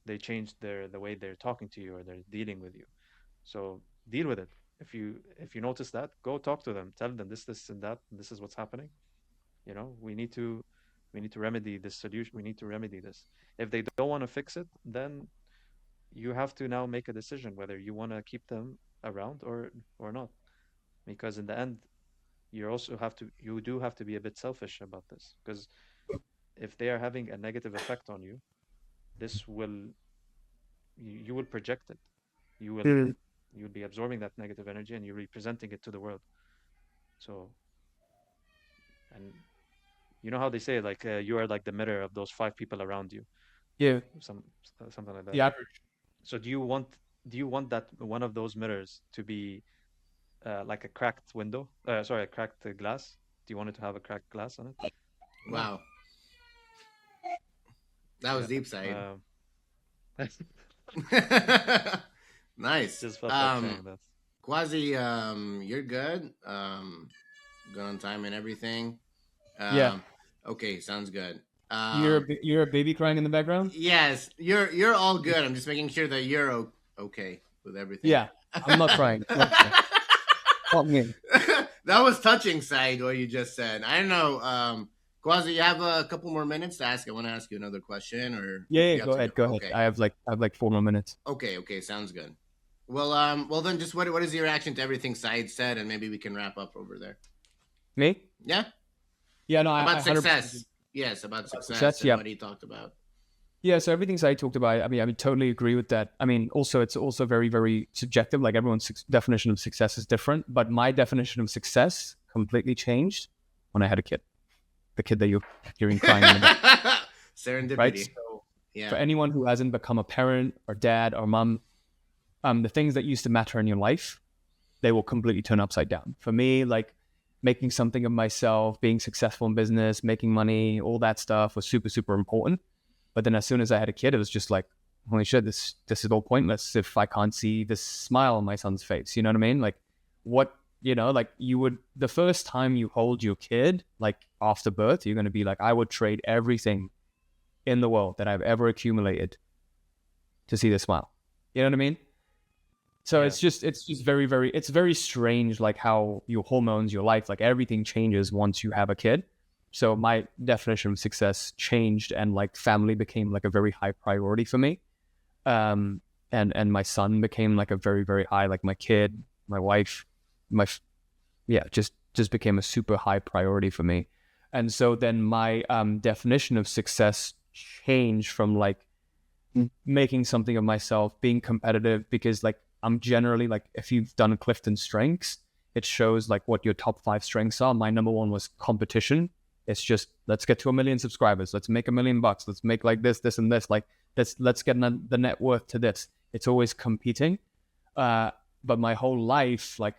they changed the way they're talking to you or they're dealing with you. So deal with it. If you notice that, go talk to them. Tell them this and that. And this is what's happening. We need to remedy this solution. We need to remedy this. If they don't want to fix it, then you have to now make a decision whether you want to keep them around or not. Because in the end, you do have to be a bit selfish about this, because if they are having a negative effect on you, this will you will project it. You will mm, you'll be absorbing that negative energy and you're representing it to the world. So, and you know how they say like you are like the mirror of those five people around you, yeah. some something like that. The average. So do you want that one of those mirrors to be like a cracked window? Sorry, a cracked glass. Do you want it to have a cracked glass on it? No. Wow, that was Yeah. deep side. Um, Nice. just felt like saying that. Quasi, you're good. Good on time and everything. Yeah. Um, okay, sounds good. You're a baby crying in the background. Yes, you're all good. I'm just making sure that you're okay with everything. Yeah, I'm not crying. I'm not crying. Fuck me. That was touching, Said, what you just said. I don't know. Quasi, you have a couple more minutes to ask. I want to ask you another question, or Yeah, you yeah, have go to go. ahead, go ahead. Okay, I have like 4 more minutes. okay, sounds good. Well, then, just what is your reaction to everything Said said, and maybe we can wrap up over there. Me? Yeah, Yeah, no, I about 100% success. Yes, about success success. and Yeah, what he talked about. yeah. So everything I talked about, I totally agree with that. I mean, also it's also very, very subjective. Like everyone's definition of success is different, but my definition of success completely changed when I had a kid. The kid that you're hearing crying in the back, right? Serendipity. So Yeah. for anyone who hasn't become a parent or dad or mom, the things that used to matter in your life, they will completely turn upside down. For me, like making something of myself, being successful in business, making money, all that stuff was super, super important. But then as soon as I had a kid, it was just like, holy shit, this is all pointless if I can't see this smile on my son's face. You know what I mean? Like what, like the first time you hold your kid, like after birth, you're going to be like, I would trade everything in the world that I've ever accumulated to see the smile. You know what I mean? So Yeah. it's just very, very, it's very strange, like how your hormones, your life, like everything changes once you have a kid. So my definition of success changed, and like family became like a very high priority for me. And my son became like a very, very high, like my kid, my wife, yeah, just became a super high priority for me. And so then my definition of success changed from like making something of myself, being competitive, because like I'm generally like, if you've done Clifton Strengths, it shows like what your top 5 strengths are. My number one was competition. It's just, let's get to 1 million subscribers. Let's make $1 million. Let's make like this, and this. Like let's get the net worth to this. It's always competing. But my whole life, like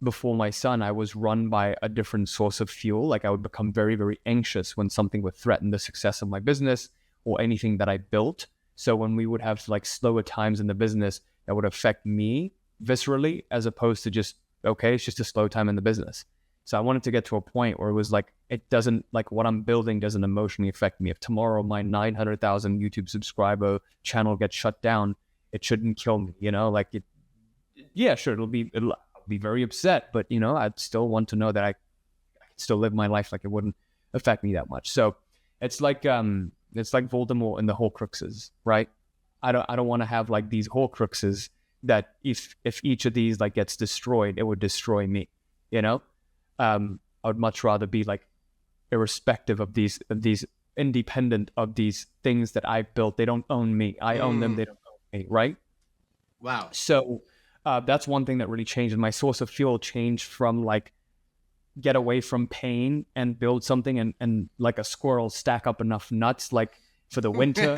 before my son, I was run by a different source of fuel. Like I would become very, very anxious when something would threaten the success of my business or anything that I built. So when we would have like slower times in the business, that would affect me viscerally, as opposed to just, okay, it's just a slow time in the business. So I wanted to get to a point where it was like, it doesn't, like what I'm building doesn't emotionally affect me. If tomorrow my 900,000 YouTube subscriber channel gets shut down, it shouldn't kill me, like it, yeah, sure. I'll be very upset, but I'd still want to know that I could still live my life. Like it wouldn't affect me that much. So it's like Voldemort and the Horcruxes, right? I don't want to have like these Horcruxes that if each of these like gets destroyed, it would destroy me, you know? I would much rather be like irrespective of these independent of these things that I built. They don't own me. I own them. They don't own me, right? Wow. So that's one thing that really changed. And my source of fuel changed from like get away from pain and build something and like a squirrel stack up enough nuts like for the winter,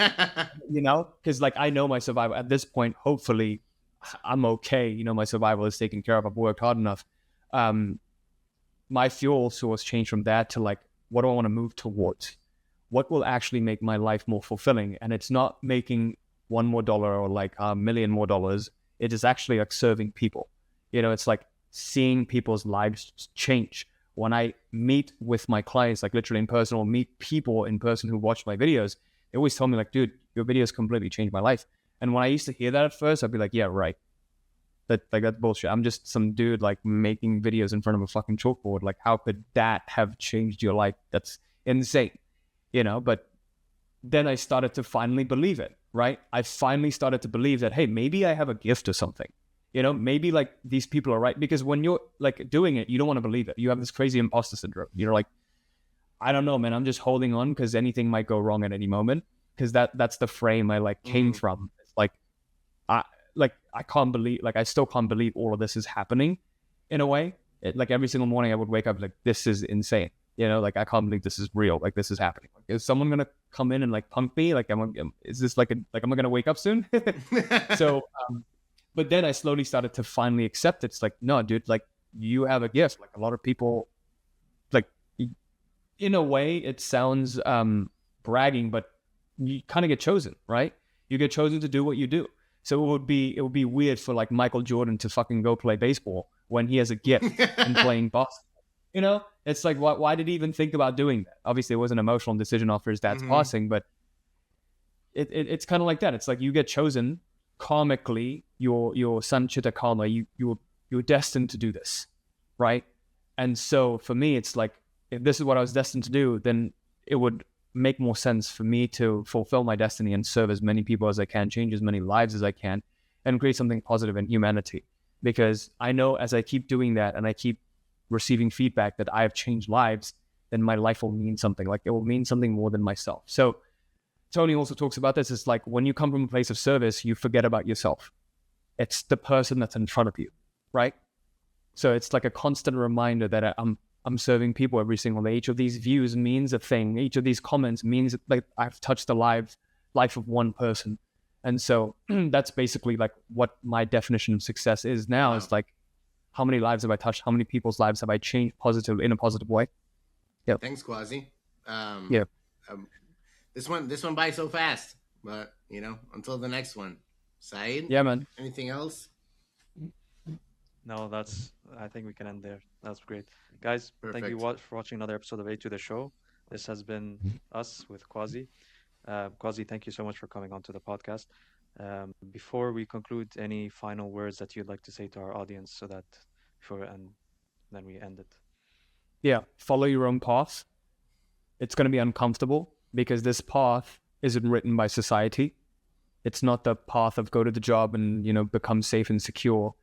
because like I know my survival at this point. Hopefully I'm okay. My survival is taken care of. I've worked hard enough. My fuel source changed from that to like, what do I want to move towards? What will actually make my life more fulfilling? And it's not making $1 more or like $1 million more. It is actually like serving people. It's like seeing people's lives change. When I meet with my clients, like literally in person, or meet people in person who watch my videos, they always tell me like, dude, your videos completely changed my life. And when I used to hear that at first, I'd be like, yeah, right. That's bullshit. I'm just some dude like making videos in front of a fucking chalkboard. Like, how could that have changed your life? That's insane, But then I started to finally believe it, right? I finally started to believe that, hey, maybe I have a gift or something. Maybe like these people are right. Because when you're like doing it, you don't want to believe it. You have this crazy imposter syndrome. You're like, I don't know, man. I'm just holding on because anything might go wrong at any moment. Because that's the frame I like came from. It's I can't believe, like I still can't believe all of this is happening. In a way, like every single morning I would wake up like, this is insane. Like I can't believe this is real. Like this is happening. Like, is someone gonna come in and like punk me? Like is this like am I gonna wake up soon? So, but then I slowly started to finally accept it. It's like, no, dude, like you have a gift. Like a lot of people, like in a way, it sounds bragging, but you kind of get chosen, right? You get chosen to do what you do. So it would be weird for like Michael Jordan to fucking go play baseball when he has a gift in playing basketball. It's like why did he even think about doing that? Obviously, it was an emotional decision after his dad's passing, but it's kind of like that. It's like you get chosen karmically. Your sanchita karma. You're destined to do this, right? And so for me, it's like if this is what I was destined to do, then it would make more sense for me to fulfill my destiny and serve as many people as I can, change as many lives as I can, and create something positive in humanity. Because I know as I keep doing that and I keep receiving feedback that I have changed lives, then my life will mean something. Like it will mean something more than myself. So Tony also talks about this. It's like when you come from a place of service, you forget about yourself. It's the person that's in front of you, right? So it's like a constant reminder that I'm serving people every single day. Each of these views means a thing. Each of these comments means like I've touched the life of one person. And so that's basically like what my definition of success is now. Wow. It's like, how many lives have I touched? How many people's lives have I changed positively in a positive way? Yeah. Thanks, Quazi. Yeah. This one by so fast, but until the next one. Saeed? Yeah, man. Anything else? No, I think we can end there. That's great. Guys, Perfect. Thank you for watching another episode of A to the Show. This has been us with Quazi. Quazi, thank you so much for coming onto the podcast. Before we conclude, any final words that you'd like to say to our audience so that and then we end it? Yeah, follow your own path. It's going to be uncomfortable because this path isn't written by society. It's not the path of go to the job and, become safe and secure.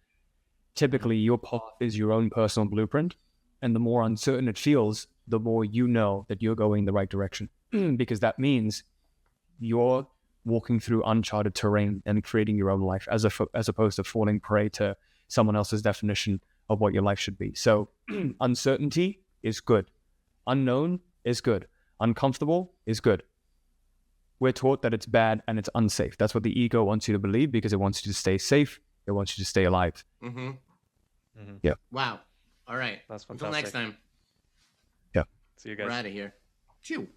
Typically, your path is your own personal blueprint. And the more uncertain it feels, the more you know that you're going the right direction. Because that means you're walking through uncharted terrain and creating your own life as opposed to falling prey to someone else's definition of what your life should be. So uncertainty is good. Unknown is good. Uncomfortable is good. We're taught that it's bad and it's unsafe. That's what the ego wants you to believe because it wants you to stay safe. It wants you to stay alive. Yeah. Wow. All right. That's fantastic. Until next time. Yeah. See you guys. We're out of here. Phew.